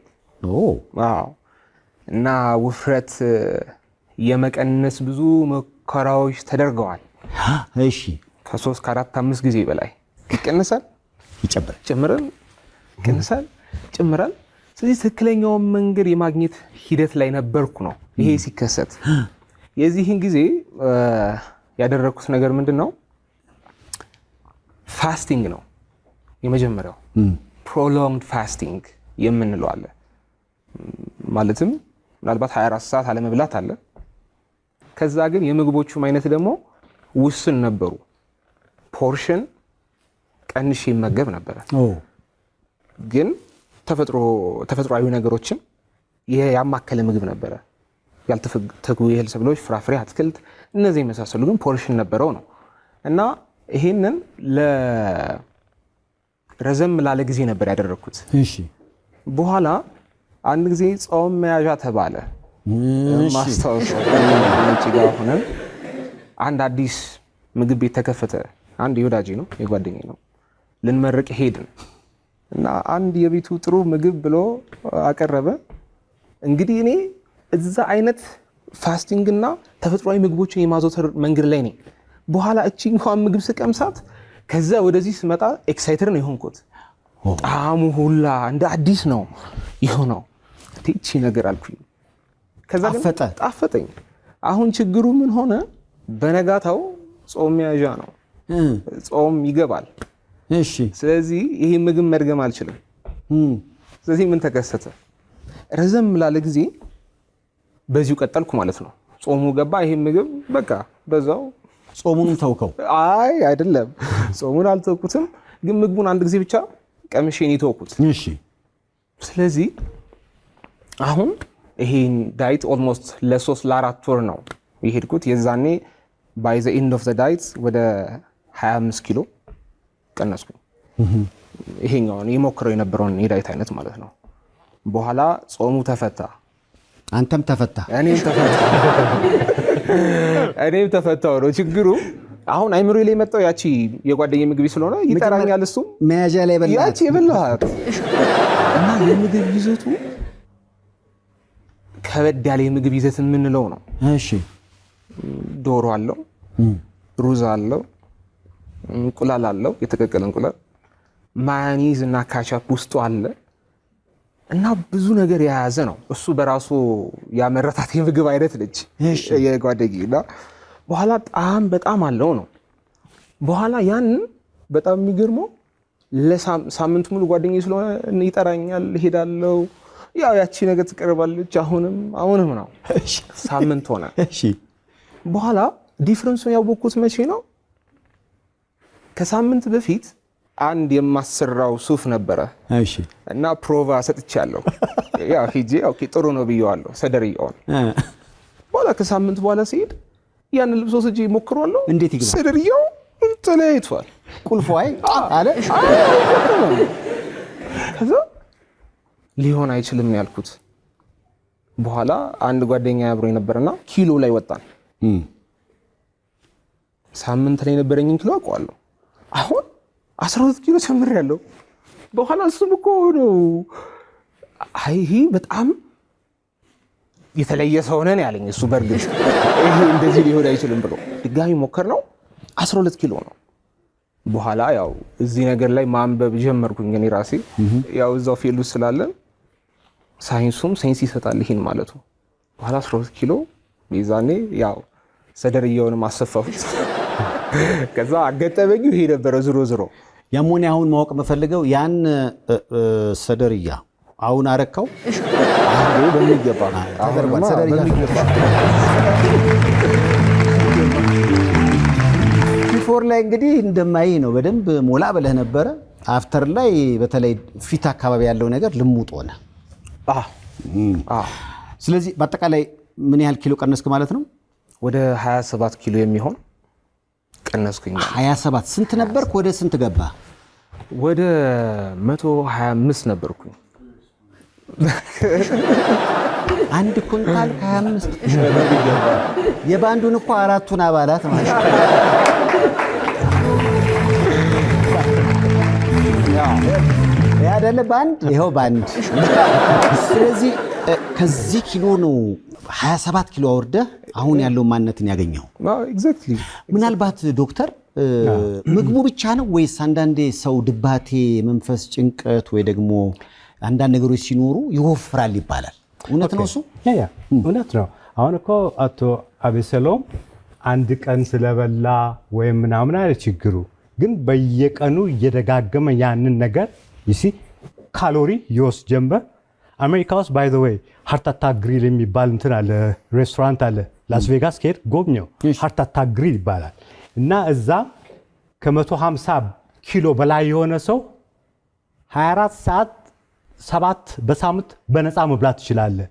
እና ውፍረት የመቀነስ ብዙ ሙከራዎች ተደርገዋል። እሺ፣ ከ3 ከ4 5 ጊዜ በላይ ይቀንሳል፣ ይጨምራል፣ ይቀንሳል፣ ይጨምራል። ስለዚህ ትክክለኛውን መንገድ የማግኘት ሂደት ላይ ነበርኩ ነው ይሄ ሲከሰት። የዚህን ጊዜ ያደረኩት ነገር ምንድነው ፋስቲንግ ነው የመጀመሪያው prolonged fasting የምንለው አለ ማለትም ምናልባት 24 ሰዓት አለመብላት አለ ከዛ ግን የምግቦቹም አይነት ደግሞ ውስን ነበሩ ፖርሽን ቀንሼ መገብ ነበር ግን ተፈጥሯዊ ነገሮችን ያማከለ ምግብ ነበር ያልተፈተጉ የእህል ሰብሎች ፍራፍሬ አትክልት እነዚህ የመሳሰሉ ግን ፖርሽን ነበረው ነው እና ይሄንን ለረዘም ላለ ጊዜ ነበር ያደረኩት እሺ በኋላ አንድ ጊዜ ጾም መያዣ ተባለ ማስታወሻው ጋር ሆነን አንድ አዲስ ምግብ ቤት ተከፈተ አንድ የወዳጄ ነው የጓደኛዬ ነው ልንመርቅ ሄድን እና አንድ የቤቱ ጥሩ ምግብ ብሎ አቀረበ እንግዲህ እኔ እዛ አይነት ፋስቲንግ እና ተፈጥሯዊ ምግቦችን የማዘውተር መንገድ ላይ ነኝ በኋላ እቺ እንኳን ምግብ ስቀምሳት ከዛ ወደዚህ ስመጣ ኤክሳይትድ ነው የሆንኩት ጣዕሙ ሁላ እንደ አዲስ ነው ይሆነው እቺ ነገር አልኩኝ ከዛ ጣፈጠኝ አሁን ችግሩ ምን ሆነ በነጋታው ጾም መያዣ ነው ጾም ይገባል እሺ ስለዚህ ይሄ ምግብ መድገም አልችልም ስለዚህ ምን ተከሰተ ረዘም ላለ ጊዜ በዚሁ ቀጠልኩ ማለት ነው ጾሙ ገባ ይሄ ምግብ በቃ በዛው ጾሙን ተውከው አይ አይደለም ጾሙን አልተውኩትም ግን ምግቡን አንድ ጊዜ ብቻ ቀምሼን ይተውኩት እሺ ስለዚህ አሁን ይሄን ዳይት ኦልሞስት ለ3 ለ4 ወር ነው ይሄድኩት የዛኔ ባይ ዘ ኤንድ ኦፍ ዘ ዳይት ወደ 25 ኪሎ ቀነስኩ ይሄኛውን የሞክረው የነበረውን የዳይት አይነት ማለት ነው በኋላ ጾሙ ተፈታ አንተም ተፈታ እኔም ተፈታው ነው ችግሩ አሁን አይምሮ ላይ መጣው ያቺ የጓደኛዬ ምግብ ስለሆነ ይጠራኛል እሱ መያዣ ላይ በላ ያቺ የበላሃት እና የምግብ ይዘቱ ከበድ ያለ የምግብ ይዘት የምንለው ነው እሺ ዶሮ አለው ሩዝ አለው እንቁላል አለው የተቀቀለ እንቁላል ማዮኔዝ እና ካቻፕ ውስጡ አለ እና ብዙ ነገር የያዘ ነው እሱ በራሱ ያመረታት የምግብ አይነት ነች የጓደኛዬና በኋላ በጣም አለው ነው በኋላ ያን በጣም የሚገርመው ለሳምንት ሙሉ ጓደኛዬ ስለሆነ ይጠራኛል ሄዳለው ያው ያቺ ነገር ትቀርባለች አሁንም ነው ሳምንት ሆነ እሺ በኋላ ዲፈረንሱን ያወቅኩት መቼ ነው ከሳምንት በፊት አንድ የማሰራው ሱፍ ነበረ እሺ እና ፕሮቫ ሰጥቻለሁ ያው ሂጂ ኦኬ ጥሩ ነው ብየዋለሁ ሰደርያው በኋላ ከሳምንት በኋላ ሲሄድ ያን ልብስ ወስጄ ሞክሯለሁ እንዴት ይገባ ሰደርያው ተለያይቷል ቁልፉ አለ ከዛ ሊሆን አይችልም ያልኩት በኋላ አንድ ጓደኛ አብሮኝ ነበርና ኪሎ ላይ ወጣን ሳምንት ላይ ነበረኝን ኪሎ አውቀዋለሁ አሁን 12 ኪሎ ጨምሬያለሁ በኋላ እሱም እኮ ነው ይሄ በጣም የተለየ ሰው ነን ያለኝ እሱ በርግጥ ይሄ እንደዚህ ሊሆን አይችልም ብሎ ድጋሚ ሞከር ነው 12 ኪሎ ነው በኋላ ያው እዚህ ነገር ላይ ማንበብ ጀመርኩኝ እኔ ራሴ ያው እዛው ፊልድ ውስጥ ስላለን ሳይንሱም ሳይንስ ይሰጣል ይሄን ማለቱ በኋላ 12 ኪሎ ሚዛኔ ያው ሰደርያውንም አሰፋሁት ከዛ አገጠበኝ ይሄ ነበር ዝሮ ያሞኔ አሁን ማወቅ መፈልገው ያን ሰደርያ አሁን አረካው በሚገባ ተደርጓል ሰደርያ ቢፎር ላይ እንግዲህ እንደማይ ነው በደንብ ሞላ ብለህ ነበረ አፍተር ላይ በተለይ ፊት አካባቢ ያለው ነገር ልሙጥ ሆነ ስለዚህ በአጠቃላይ ምን ያህል ኪሎ ቀነስክ ማለት ነው ወደ 27 ኪሎ የሚሆን ቀነስኩኝ 27 ስንት ነበርክ ወደ ስንት ገባ ወደ 125 ነበርኩኝ አንድ ኩንታል 25 የባንዱን እኮ አራቱን አባላት ማለት ነው ያደለ ባንድ ይሄው ባንድ ስለዚህ ከዚህ ኪሎ ነው 27 ኪሎ አወርደ አሁን ያለው ማንነትን ያገኘው ኤግዛክትሊ ምናልባት ዶክተር ምግቡ ብቻ ነው ወይስ አንዳንዴ ሰው ድባቴ መንፈስ ጭንቀት ወይ ደግሞ አንዳንድ ነገሮች ሲኖሩ ይወፍራል ይባላል እውነት ነው እሱ ያ እውነት ነው አሁን እኮ አቶ አቤሰሎም አንድ ቀን ስለበላ ወይም ምናምን አይደል ችግሩ። ግን በየቀኑ እየደጋገመ ያንን ነገር ይሲ ካሎሪ ይወስድ ጀመር። አሜሪካ ውስጥ ባይ ዘ ዌይ ሃርት አታክ ግሪል የሚባል እንትን አለ፣ ሬስቶራንት አለ። ላስ ቬጋስ ከሄድ ጎብኘው፣ ሃርት አታክ ግሪል ይባላል። እና እዛ ከ150 ኪሎ በላይ የሆነ ሰው 24 ሰዓት 7 በሳምንት በነፃ መብላት ትችላለህ።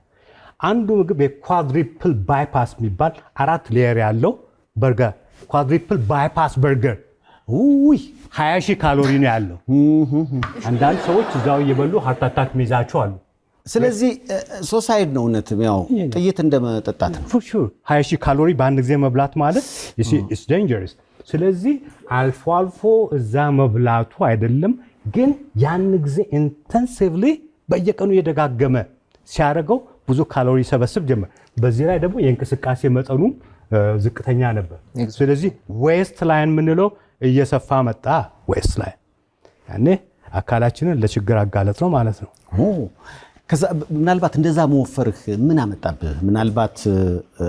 አንዱ ምግብ የኳድሪፕል ባይፓስ የሚባል 4 ሌየር ያለው በርገር፣ ኳድሪፕል ባይፓስ በርገር 20,000 ካሎሪ ነው ያለው። አንዳንድ ሰዎች እዛው እየበሉ ሃርት አታክ ሚይዛቸው አሉ። ስለዚህ ሶሳይድ ነው እውነትም ያው ጥይት እንደመጠጣት ነው። ፎር ሹር 20,000 ካሎሪ በአንድ ጊዜ መብላት ማለት ኢትስ ዴንጀረስ። ስለዚህ አልፎ አልፎ እዛ መብላቱ አይደለም፣ ግን ያን ጊዜ ኢንተንሲቭሊ በየቀኑ እየደጋገመ ሲያደርገው ብዙ ካሎሪ ሰበስብ ጀመር። በዚህ ላይ ደግሞ የእንቅስቃሴ መጠኑ ዝቅተኛ ነበር። ስለዚህ ዌስት ላይን የምንለው እየሰፋ መጣ። ዌስት ላይን ያኔ አካላችንን ለችግር አጋለጥ ነው ማለት ነው። ከዛ ምናልባት እንደዛ መወፈርህ ምን አመጣብህ? ምናልባት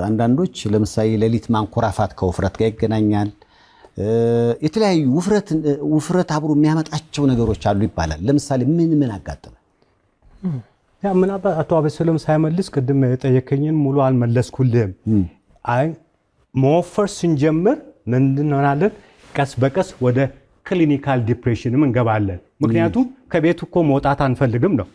አንዳንዶች ለምሳሌ ሌሊት ማንኮራፋት ከውፍረት ጋር ይገናኛል። የተለያዩ ውፍረት አብሮ የሚያመጣቸው ነገሮች አሉ ይባላል። ለምሳሌ ምን አጋጠመ? ያ ምናልባት አቶ አበሰሎም ሳይመልስ ቅድም የጠየከኝን ሙሉ አልመለስኩልህም። አይ መወፈር ስንጀምር ምንድን እንሆናለን? ቀስ በቀስ ወደ ክሊኒካል ዲፕሬሽንም እንገባለን። ምክንያቱም ከቤት እኮ መውጣት አንፈልግም ነው።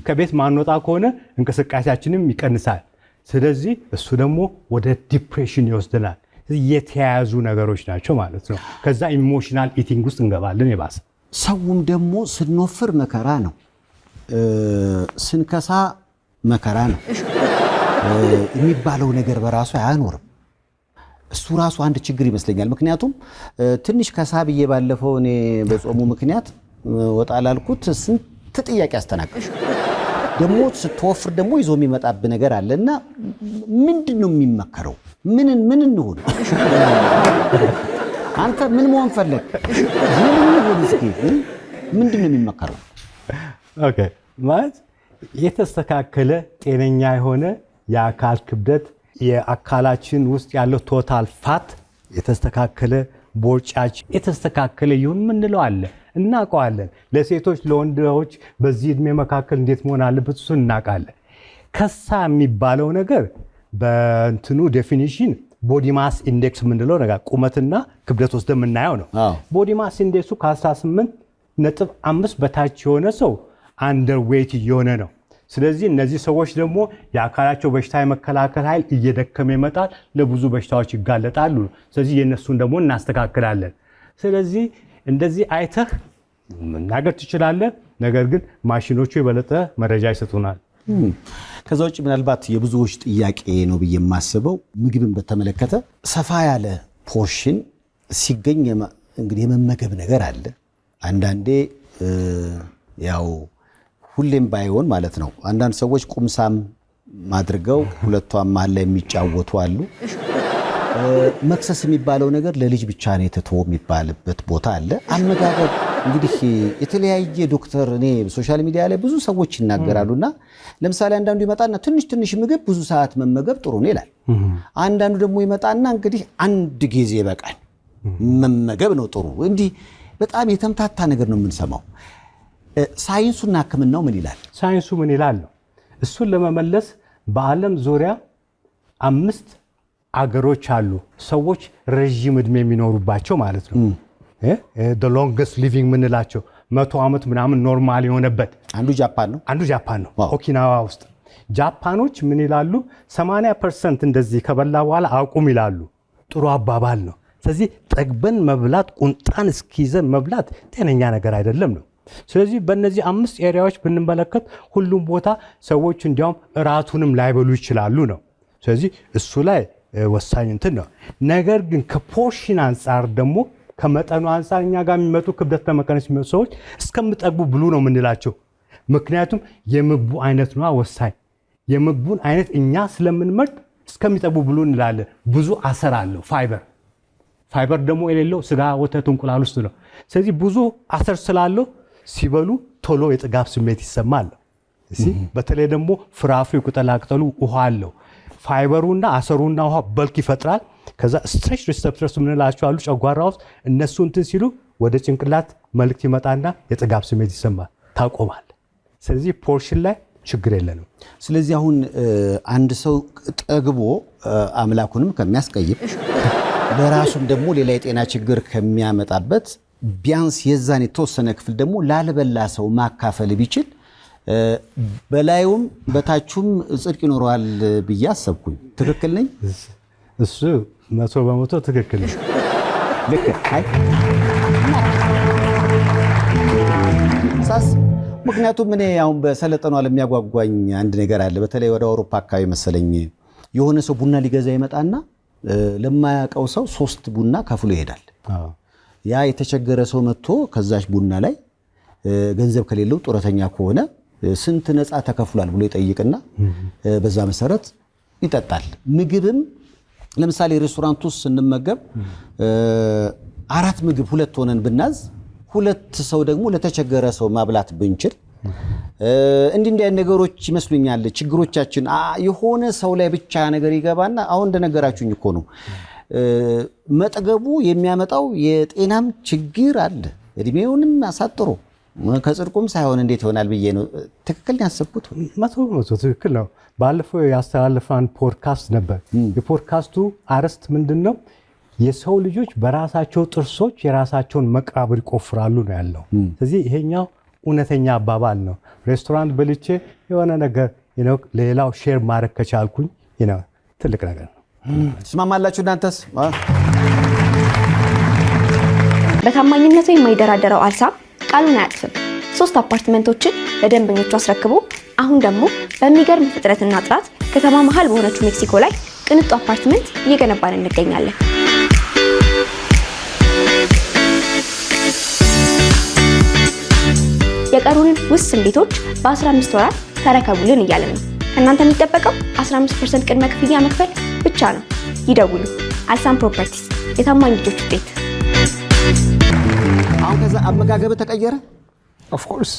ከቤት ማንወጣ ከሆነ እንቅስቃሴያችንም ይቀንሳል። ስለዚህ እሱ ደግሞ ወደ ዲፕሬሽን ይወስደናል። የተያያዙ ነገሮች ናቸው ማለት ነው። ከዛ ኢሞሽናል ኢቲንግ ውስጥ እንገባለን የባሰ። ሰውም ደግሞ ስንወፍር መከራ ነው፣ ስንከሳ መከራ ነው የሚባለው ነገር በራሱ አያኖርም። እሱ ራሱ አንድ ችግር ይመስለኛል። ምክንያቱም ትንሽ ከሳ ብዬ ባለፈው እኔ በጾሙ ምክንያት ወጣ ላልኩት ስንት ጥያቄ አስተናገድኩ። ደግሞ ስትወፍር ደግሞ ይዞ የሚመጣብህ ነገር አለ እና ምንድን ነው የሚመከረው? ምን እንሁን? አንተ ምን መሆን ፈለግ? ምን እንሁን? እስኪ ምንድን ነው የሚመከረው? ኦኬ ማለት የተስተካከለ ጤነኛ የሆነ የአካል ክብደት፣ የአካላችን ውስጥ ያለው ቶታል ፋት የተስተካከለ፣ ቦርጫችን የተስተካከለ ይሁን ምንለው አለ፣ እናውቀዋለን። ለሴቶች ለወንዶች በዚህ እድሜ መካከል እንዴት መሆን አለበት እሱ እናውቃለን። ከሳ የሚባለው ነገር በእንትኑ ዴፊኒሽን ቦዲ ማስ ኢንዴክስ የምንለው ነገር ቁመትና ክብደት ወስደ የምናየው ነው። ቦዲ ማስ ኢንዴክሱ ከ18.5 በታች የሆነ ሰው አንደር ዌይት እየሆነ ነው። ስለዚህ እነዚህ ሰዎች ደግሞ የአካላቸው በሽታ የመከላከል ኃይል እየደከመ ይመጣል፣ ለብዙ በሽታዎች ይጋለጣሉ። ስለዚህ የእነሱን ደግሞ እናስተካክላለን። ስለዚህ እንደዚህ አይተህ መናገር ትችላለህ። ነገር ግን ማሽኖቹ የበለጠ መረጃ ይሰጡናል። ከዛ ውጭ ምናልባት የብዙዎች ጥያቄ ነው ብዬ የማስበው ምግብን በተመለከተ ሰፋ ያለ ፖርሽን ሲገኝ እንግዲህ የመመገብ ነገር አለ። አንዳንዴ ያው ሁሌም ባይሆን ማለት ነው። አንዳንድ ሰዎች ቁምሳም አድርገው ሁለቷም መሀል ላይ የሚጫወቱ አሉ። መክሰስ የሚባለው ነገር ለልጅ ብቻ ነው የተተወው የሚባልበት ቦታ አለ። አመጋገብ እንግዲህ የተለያየ ዶክተር እኔ ሶሻል ሚዲያ ላይ ብዙ ሰዎች ይናገራሉና ለምሳሌ አንዳንዱ ይመጣና ትንሽ ምግብ ብዙ ሰዓት መመገብ ጥሩ ነው ይላል። አንዳንዱ ደግሞ ይመጣና እንግዲህ አንድ ጊዜ በቀን መመገብ ነው ጥሩ። እንዲህ በጣም የተምታታ ነገር ነው የምንሰማው። ሳይንሱና ሕክምናው ምን ይላል? ሳይንሱ ምን ይላል ነው። እሱን ለመመለስ በዓለም ዙሪያ 5 አገሮች አሉ ሰዎች ረዥም እድሜ የሚኖሩባቸው ማለት ነው። the longest living ምንላቸው 100 ዓመት ምናምን ኖርማል የሆነበት አንዱ ጃፓን ነው። ኦኪናዋ ውስጥ ጃፓኖች ምን ይላሉ? 80% እንደዚህ ከበላ በኋላ አቁም ይላሉ። ጥሩ አባባል ነው። ስለዚህ ጠግበን መብላት፣ ቁንጣን እስኪይዘን መብላት ጤነኛ ነገር አይደለም ነው። ስለዚህ በእነዚህ 5 ኤሪያዎች ብንመለከት ሁሉም ቦታ ሰዎች እንዲያውም እራቱንም ላይበሉ ይችላሉ ነው። ስለዚህ እሱ ላይ ወሳኝ እንትን ነው። ነገር ግን ከፖርሽን አንጻር ደግሞ ከመጠኑ አንጻር እኛ ጋር የሚመጡ ክብደት ለመቀነስ የሚመጡ ሰዎች እስከምጠግቡ ብሉ ነው የምንላቸው። ምክንያቱም የምግቡ አይነት ነው ወሳኝ። የምግቡን አይነት እኛ ስለምንመርጥ እስከሚጠግቡ ብሉ እንላለን። ብዙ አሰር አለው ፋይበር ደግሞ የሌለው ስጋ፣ ወተት፣ እንቁላል ውስጥ ነው። ስለዚህ ብዙ አሰር ስላለው ሲበሉ ቶሎ የጥጋብ ስሜት ይሰማል። በተለይ ደግሞ ፍራፍሬው፣ ቅጠላቅጠሉ ውሃ አለው። ፋይበሩና አሰሩና ውሃ በልክ ይፈጥራል። ከዛ ስትሬች ሪሰፕተርስ የምንላቸው አሉ ጨጓራ ውስጥ እነሱ እንትን ሲሉ ወደ ጭንቅላት መልእክት ይመጣና የጥጋብ ስሜት ይሰማል፣ ታቆማል። ስለዚህ ፖርሽን ላይ ችግር የለንም። ስለዚህ አሁን አንድ ሰው ጠግቦ አምላኩንም ከሚያስቀይም ለራሱም ደግሞ ሌላ የጤና ችግር ከሚያመጣበት ቢያንስ የዛን የተወሰነ ክፍል ደግሞ ላልበላ ሰው ማካፈል ቢችል በላዩም በታቹም ጽድቅ ይኖረዋል ብዬ አሰብኩኝ። ትክክል ነኝ? እሱ 100% ትክክል ነው። ልክ አይ ሳስ ምክንያቱም እኔ አሁን በሰለጠኑ ዓለም የሚያጓጓኝ አንድ ነገር አለ። በተለይ ወደ አውሮፓ አካባቢ መሰለኝ የሆነ ሰው ቡና ሊገዛ ይመጣና ለማያውቀው ሰው 3 ቡና ከፍሎ ይሄዳል። ያ የተቸገረ ሰው መጥቶ ከዛች ቡና ላይ ገንዘብ ከሌለው ጡረተኛ ከሆነ ስንት ነፃ ተከፍሏል ብሎ ይጠይቅና በዛ መሰረት ይጠጣል። ምግብም ለምሳሌ ሬስቶራንት ውስጥ ስንመገብ 4 ምግብ 2 ሆነን ብናዝ 2 ሰው ደግሞ ለተቸገረ ሰው ማብላት ብንችል እንዲህ አይነት ነገሮች ይመስሉኛል ችግሮቻችን። የሆነ ሰው ላይ ብቻ ነገር ይገባና አሁን እንደነገራችሁኝ እኮ ነው መጠገቡ የሚያመጣው የጤናም ችግር አለ። እድሜውንም አሳጥሮ ከጽድቁም ሳይሆን እንዴት ይሆናል ብዬ ነው። ትክክል ያሰብኩት 100% ትክክል ነው። ባለፈው ያስተላለፈን ፖድካስት ነበር። የፖድካስቱ አርዕስት ምንድነው? የሰው ልጆች በራሳቸው ጥርሶች የራሳቸውን መቃብር ይቆፍራሉ ነው ያለው። ስለዚህ ይሄኛው እውነተኛ አባባል ነው። ሬስቶራንት በልቼ የሆነ ነገር ሌላው ሼር ማድረግ ከቻልኩኝ ትልቅ ነገር ነው። ትስማማላችሁ እናንተስ? በታማኝነቱ የማይደራደረው አልሳም ቃሉን አያጥፍም። 3 አፓርትመንቶችን ለደንበኞቹ አስረክቦ አሁን ደግሞ በሚገርም ፍጥነትና ጥራት ከተማ መሃል በሆነችው ሜክሲኮ ላይ ቅንጡ አፓርትመንት እየገነባን እንገኛለን። የቀሩንን ውስን ቤቶች በ15 ወራት ተረከቡልን እያለን ነው። ከእናንተ የሚጠበቀው 15% ቅድመ ክፍያ መክፈል ብቻ ነው። ይደውሉ። አልሳም ፕሮፐርቲስ፣ የታማኝ ልጆች ውጤት። አሁን ከዛ አመጋገብ ተቀየረ? ኦፍ ኮርስ።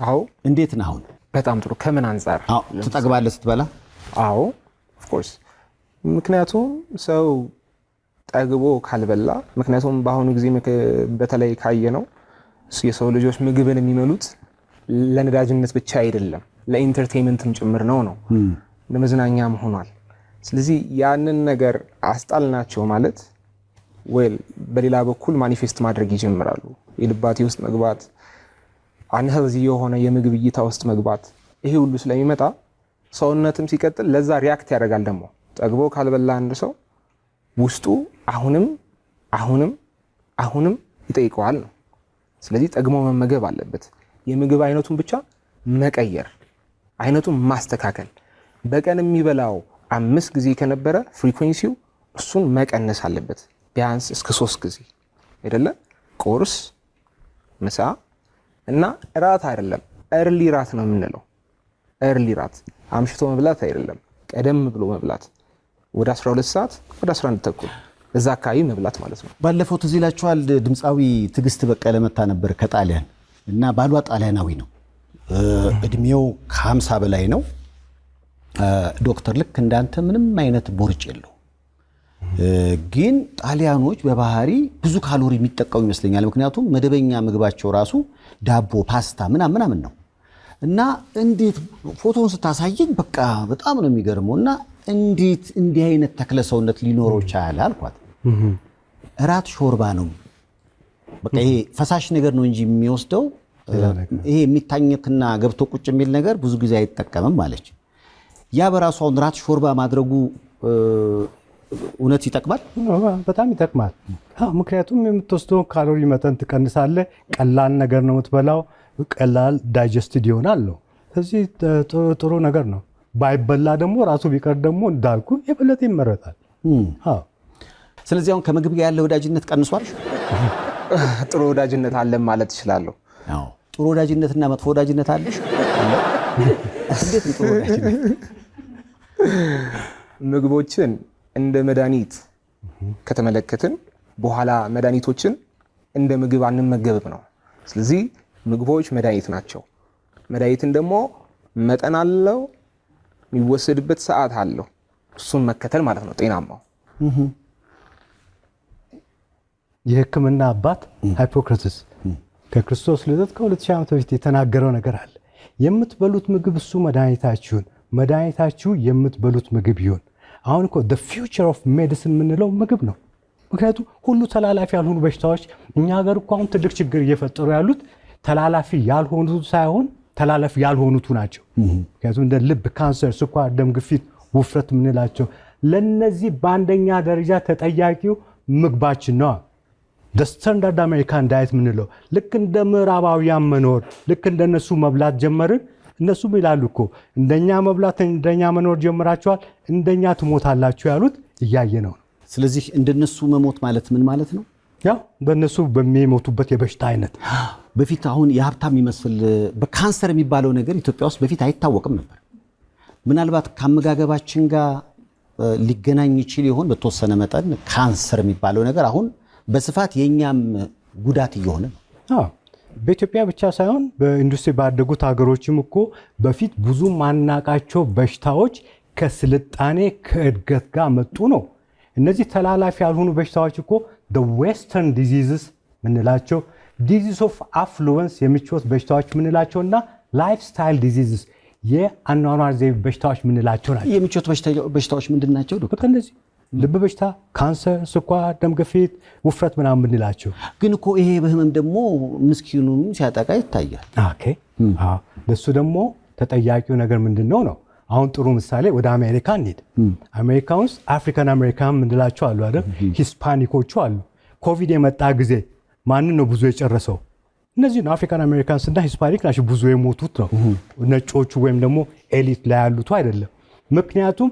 አዎ። እንዴት ነው አሁን? በጣም ጥሩ። ከምን አንፃር? አዎ፣ ትጠግባለህ ስትበላ? አዎ ኦፍ ኮርስ። ምክንያቱም ሰው ጠግቦ ካልበላ፣ ምክንያቱም በአሁኑ ጊዜ በተለይ ካየ ነው የሰው ልጆች ምግብን የሚመሉት ለነዳጅነት ብቻ አይደለም፣ ለኢንተርቴይንመንትም ጭምር ነው ለመዝናኛም ሆኗል። ስለዚህ ያንን ነገር አስጣልናቸው ማለት ወይል በሌላ በኩል ማኒፌስት ማድረግ ይጀምራሉ። የልባቴ ውስጥ መግባት፣ አንሄልዚ የሆነ የምግብ እይታ ውስጥ መግባት፣ ይሄ ሁሉ ስለሚመጣ ሰውነትም ሲቀጥል ለዛ ሪያክት ያደርጋል። ደግሞ ጠግቦ ካልበላ አንድ ሰው ውስጡ አሁንም አሁንም አሁንም ይጠይቀዋል ነው። ስለዚህ ጠግሞ መመገብ አለበት። የምግብ አይነቱን ብቻ መቀየር፣ አይነቱን ማስተካከል። በቀን የሚበላው 5 ጊዜ ከነበረ ፍሪኩዌንሲው እሱን መቀነስ አለበት። ቢያንስ እስከ 3 ጊዜ አይደለ? ቁርስ፣ ምሳ እና እራት አይደለም፣ እርሊ ራት ነው የምንለው። እርሊ ራት አምሽቶ መብላት አይደለም፣ ቀደም ብሎ መብላት። ወደ 12 ሰዓት ወደ 11 ተኩል እዛ አካባቢ መብላት ማለት ነው። ባለፈው ትዝ ይላችኋል ድምፃዊ ትዕግስት በቀለ መታ ነበር ከጣሊያን እና ባሏ ጣሊያናዊ ነው። እድሜው ከ50 በላይ ነው። ዶክተር ልክ እንዳንተ ምንም አይነት ቦርጭ የለው። ግን ጣሊያኖች በባህሪ ብዙ ካሎሪ የሚጠቀሙ ይመስለኛል። ምክንያቱም መደበኛ ምግባቸው ራሱ ዳቦ፣ ፓስታ ምናምን ነው። እና እንዴት ፎቶውን ስታሳየኝ በቃ በጣም ነው የሚገርመው። እና እንዴት እንዲህ አይነት ተክለ ሰውነት ሊኖረው ቻለ አልኳት። እራት ሾርባ ነው በቃ ይሄ ፈሳሽ ነገር ነው እንጂ የሚወስደው ይሄ የሚታኘክና ገብቶ ቁጭ የሚል ነገር ብዙ ጊዜ አይጠቀምም ማለች። ያ በራሱ አሁን እራት ሾርባ ማድረጉ እውነት ይጠቅማል? በጣም ይጠቅማል። ምክንያቱም የምትወስደው ካሎሪ መጠን ትቀንሳለህ። ቀላል ነገር ነው የምትበላው፣ ቀላል ዳይጀስትድ ይሆናል ነው። ስለዚህ ጥሩ ነገር ነው። ባይበላ ደግሞ ራሱ ቢቀር ደግሞ እንዳልኩ የበለጠ ይመረጣል። ስለዚህ አሁን ከምግብ ጋር ያለ ወዳጅነት ቀንሷል? ጥሩ ወዳጅነት አለ ማለት እችላለሁ። ጥሩ ወዳጅነትና መጥፎ ወዳጅነት አለ? እንዴት ነው ጥሩ ወዳጅነት? ምግቦችን እንደ መድኃኒት ከተመለከትን በኋላ መድኃኒቶችን እንደ ምግብ አንመገብም ነው። ስለዚህ ምግቦች መድኃኒት ናቸው። መድኃኒትን ደግሞ መጠን አለው፣ የሚወሰድበት ሰዓት አለው። እሱን መከተል ማለት ነው ጤናማው። የሕክምና አባት ሃይፖክራተስ ከክርስቶስ ልደት ከ2000 ዓመት በፊት የተናገረው ነገር አለ። የምትበሉት ምግብ እሱ መድኃኒታችሁን፣ መድኃኒታችሁ የምትበሉት ምግብ ይሁን። አሁን እኮ the future of medicine የምንለው ምግብ ነው። ምክንያቱም ሁሉ ተላላፊ ያልሆኑ በሽታዎች እኛ ሀገር እኮ አሁን ትልቅ ችግር እየፈጠሩ ያሉት ተላላፊ ያልሆኑት ሳይሆን ተላላፊ ያልሆኑቱ ናቸው። ምክንያቱም እንደ ልብ ካንሰር፣ ስኳር፣ ደም ግፊት፣ ውፍረት የምንላቸው ለነዚህ በአንደኛ ደረጃ ተጠያቂው ምግባችን ነው። ስታንዳርድ አሜሪካን ዳየት የምንለው ልክ እንደ ምዕራባውያን መኖር ልክ እንደነሱ መብላት ጀመርን። እነሱም ይላሉ እኮ እንደኛ መብላት እንደኛ መኖር ጀምራችኋል፣ እንደኛ ትሞታላችሁ ያሉት እያየ ነው። ስለዚህ እንደነሱ መሞት ማለት ምን ማለት ነው? ያው በእነሱ በሚሞቱበት የበሽታ አይነት በፊት አሁን የሀብታም የሚመስል በካንሰር የሚባለው ነገር ኢትዮጵያ ውስጥ በፊት አይታወቅም ነበር። ምናልባት ከአመጋገባችን ጋር ሊገናኝ ይችል ይሆን? በተወሰነ መጠን ካንሰር የሚባለው ነገር አሁን በስፋት የኛም ጉዳት እየሆነ ነው። በኢትዮጵያ ብቻ ሳይሆን በኢንዱስትሪ ባደጉት ሀገሮችም እኮ በፊት ብዙ ማናቃቸው በሽታዎች ከስልጣኔ ከእድገት ጋር መጡ ነው። እነዚህ ተላላፊ ያልሆኑ በሽታዎች እኮ ዌስተርን ዲዚዝስ ምንላቸው፣ ዲዚዝ ኦፍ አፍሉወንስ የምቾት በሽታዎች ምንላቸው እና ላይፍ ስታይል ዲዚዝስ የአኗኗር ዘይቤ በሽታዎች ምንላቸው ናቸው። የምቾት በሽታዎች ምንድን ናቸው ዶክተር? እነዚህ ልብ በሽታ፣ ካንሰር፣ ስኳር፣ ደም ግፊት፣ ውፍረት ምናምን ምንላቸው። ግን እኮ ይሄ በህመም ደግሞ ምስኪኑን ሲያጠቃ ይታያል። ለሱ ደግሞ ተጠያቂው ነገር ምንድን ነው ነው? አሁን ጥሩ ምሳሌ ወደ አሜሪካ እንሂድ። አሜሪካ ውስጥ አፍሪካን አሜሪካን ምንላቸው አሉ አይደል? ሂስፓኒኮቹ አሉ። ኮቪድ የመጣ ጊዜ ማንን ነው ብዙ የጨረሰው? እነዚህ ነው አፍሪካን አሜሪካንስ እና ሂስፓኒክ ናቸው ብዙ የሞቱት ነው። ነጮቹ ወይም ደግሞ ኤሊት ላይ ያሉት አይደለም። ምክንያቱም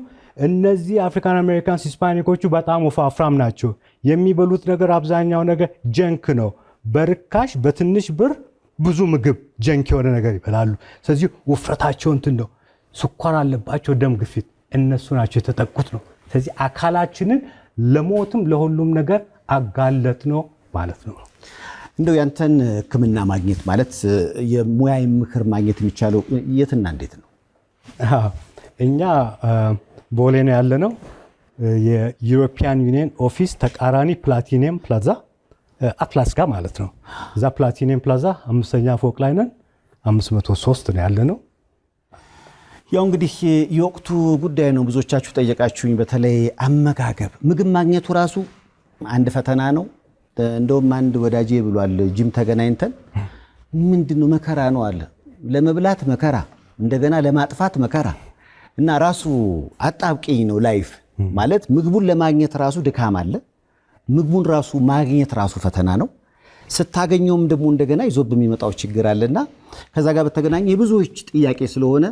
እነዚህ አፍሪካን አሜሪካንስ ሂስፓኒኮቹ በጣም ወፋፍራም ናቸው። የሚበሉት ነገር አብዛኛው ነገር ጀንክ ነው። በርካሽ በትንሽ ብር ብዙ ምግብ ጀንክ የሆነ ነገር ይበላሉ። ስለዚህ ውፍረታቸው እንትን ነው። ስኳር አለባቸው፣ ደም ግፊት፣ እነሱ ናቸው የተጠቁት ነው። ስለዚህ አካላችንን ለሞትም ለሁሉም ነገር አጋለጥ ነው ማለት ነው። እንደው ያንተን ሕክምና ማግኘት ማለት የሙያዊ ምክር ማግኘት የሚቻለው የትና እንዴት ነው? እኛ ቦሌ ነው ያለነው። የዩሮፒያን ዩኒየን ኦፊስ ተቃራኒ ፕላቲኒየም ፕላዛ አትላስ ጋር ማለት ነው። እዛ ፕላቲኒየም ፕላዛ 5ኛ ፎቅ ላይ ነን። 503 ነው ያለነው። ያው እንግዲህ የወቅቱ ጉዳይ ነው። ብዙዎቻችሁ ጠየቃችሁኝ። በተለይ አመጋገብ፣ ምግብ ማግኘቱ ራሱ አንድ ፈተና ነው። እንደውም አንድ ወዳጄ ብሏል፣ ጂም ተገናኝተን ምንድነው መከራ ነው አለ። ለመብላት መከራ፣ እንደገና ለማጥፋት መከራ እና ራሱ አጣብቂኝ ነው ላይፍ ማለት። ምግቡን ለማግኘት ራሱ ድካም አለ። ምግቡን ራሱ ማግኘት ራሱ ፈተና ነው። ስታገኘውም ደግሞ እንደገና ይዞ በሚመጣው ችግር አለና ከዛ ጋር በተገናኘ የብዙዎች ጥያቄ ስለሆነ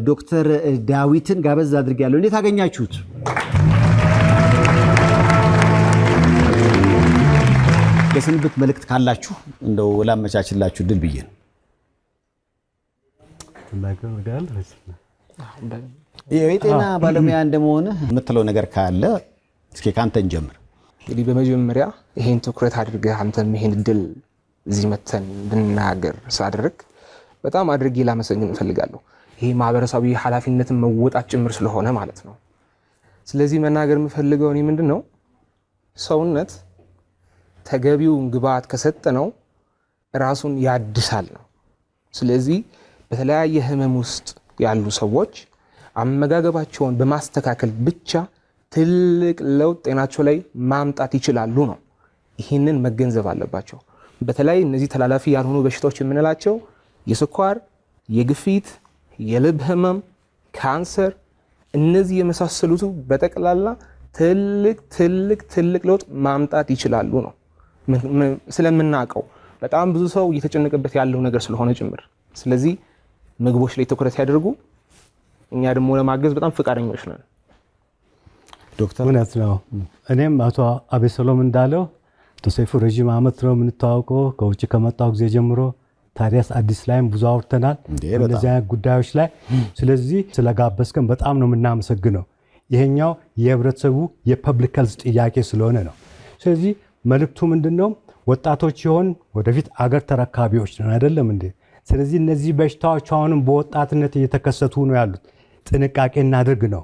ዶክተር ዳዊትን ጋበዝ አድርጌያለሁ። እንዴት አገኛችሁት? ለስንብት መልእክት ካላችሁ እንደው ላመቻችላችሁ ድል ብዬ ነው። የጤና ባለሙያ እንደመሆነ የምትለው ነገር ካለ እስኪ ካንተን ጀምር። እንግዲህ በመጀመሪያ ይሄን ትኩረት አድርገህ አንተም ይሄን እድል እዚህ መተን እንድናገር ስላደረግ በጣም አድርጌ ላመሰግን እፈልጋለሁ። ይሄ ማህበረሰባዊ ኃላፊነትን መወጣት ጭምር ስለሆነ ማለት ነው። ስለዚህ መናገር የምፈልገው እኔ ምንድነው ሰውነት ተገቢውን ግብዓት ከሰጠነው ራሱን ያድሳል ነው። ስለዚህ በተለያየ ህመም ውስጥ ያሉ ሰዎች አመጋገባቸውን በማስተካከል ብቻ ትልቅ ለውጥ ጤናቸው ላይ ማምጣት ይችላሉ ነው። ይህንን መገንዘብ አለባቸው። በተለይ እነዚህ ተላላፊ ያልሆኑ በሽታዎች የምንላቸው የስኳር፣ የግፊት፣ የልብ ህመም፣ ካንሰር፣ እነዚህ የመሳሰሉት በጠቅላላ ትልቅ ለውጥ ማምጣት ይችላሉ ነው። ስለምናውቀው በጣም ብዙ ሰው እየተጨነቀበት ያለው ነገር ስለሆነ ጭምር። ስለዚህ ምግቦች ላይ ትኩረት ያደርጉ። እኛ ደግሞ ለማገዝ በጣም ፈቃደኞች ነን። ዶክተር እውነት ነው። እኔም አቶ አቤሰሎም እንዳለው አቶ ሰይፉ ረዥም ዓመት ነው የምንተዋወቀው ከውጭ ከመጣው ጊዜ ጀምሮ። ታዲያስ አዲስ ላይም ብዙ አውርተናል እነዚህ አይነት ጉዳዮች ላይ። ስለዚህ ስለጋበዝከን በጣም ነው የምናመሰግነው። ይሄኛው የህብረተሰቡ የፐብሊክ ሄልዝ ጥያቄ ስለሆነ ነው። ስለዚህ መልእክቱ ምንድነው? ወጣቶች ይሆን ወደፊት አገር ተረካቢዎች ነን አይደለም እንዴ? ስለዚህ እነዚህ በሽታዎች አሁንም በወጣትነት እየተከሰቱ ነው ያሉት። ጥንቃቄ እናድርግ ነው።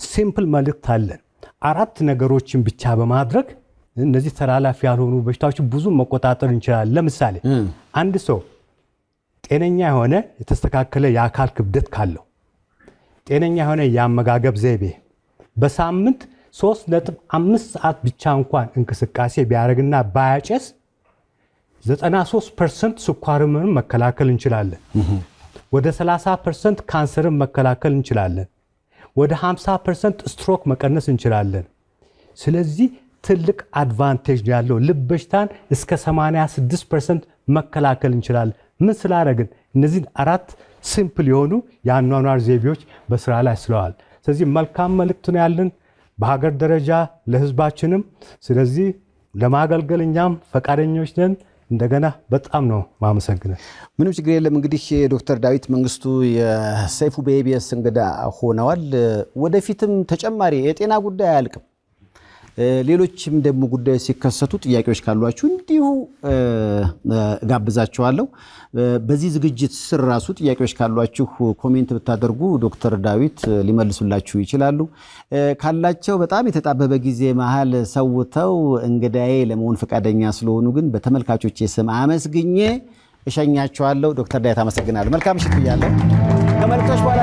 ሲምፕል መልእክት አለን። 4 ነገሮችን ብቻ በማድረግ እነዚህ ተላላፊ ያልሆኑ በሽታዎች ብዙ መቆጣጠር እንችላለን። ለምሳሌ አንድ ሰው ጤነኛ የሆነ የተስተካከለ የአካል ክብደት ካለው፣ ጤነኛ የሆነ የአመጋገብ ዘይቤ፣ በሳምንት 3.5 ሰዓት ብቻ እንኳን እንቅስቃሴ ቢያደርግና ባያጨስ 93% ስኳር ህመምን መከላከል እንችላለን። ወደ 30% ካንሰርን መከላከል እንችላለን። ወደ 50% ስትሮክ መቀነስ እንችላለን። ስለዚህ ትልቅ አድቫንቴጅ ያለው ልብ በሽታን እስከ 86% መከላከል እንችላለን። ምን ስላደረግን? እነዚህ 4 ሲምፕል የሆኑ የአኗኗር ዘይቤዎች በስራ ላይ ስለዋል። ስለዚህ መልካም መልእክት ነው ያለን በሀገር ደረጃ ለህዝባችንም። ስለዚህ ለማገልገል እኛም ፈቃደኞች ነን። እንደገና በጣም ነው ማመሰግነን። ምንም ችግር የለም። እንግዲህ ዶክተር ዳዊት መንግስቱ የሰይፉ በኢቢኤስ እንግዳ ሆነዋል። ወደፊትም ተጨማሪ የጤና ጉዳይ አያልቅም። ሌሎችም ደግሞ ጉዳዮች ሲከሰቱ ጥያቄዎች ካሏችሁ እንዲሁ ጋብዛችኋለሁ። በዚህ ዝግጅት ስር ራሱ ጥያቄዎች ካሏችሁ ኮሜንት ብታደርጉ ዶክተር ዳዊት ሊመልሱላችሁ ይችላሉ። ካላቸው በጣም የተጣበበ ጊዜ መሃል ሰውተው እንግዳዬ ለመሆን ፈቃደኛ ስለሆኑ ግን በተመልካቾቼ ስም አመስግኜ እሸኛችኋለሁ። ዶክተር ዳዊት አመሰግናለሁ። መልካም ምሽት ብያለሁ። ከመልእክቶች በኋላ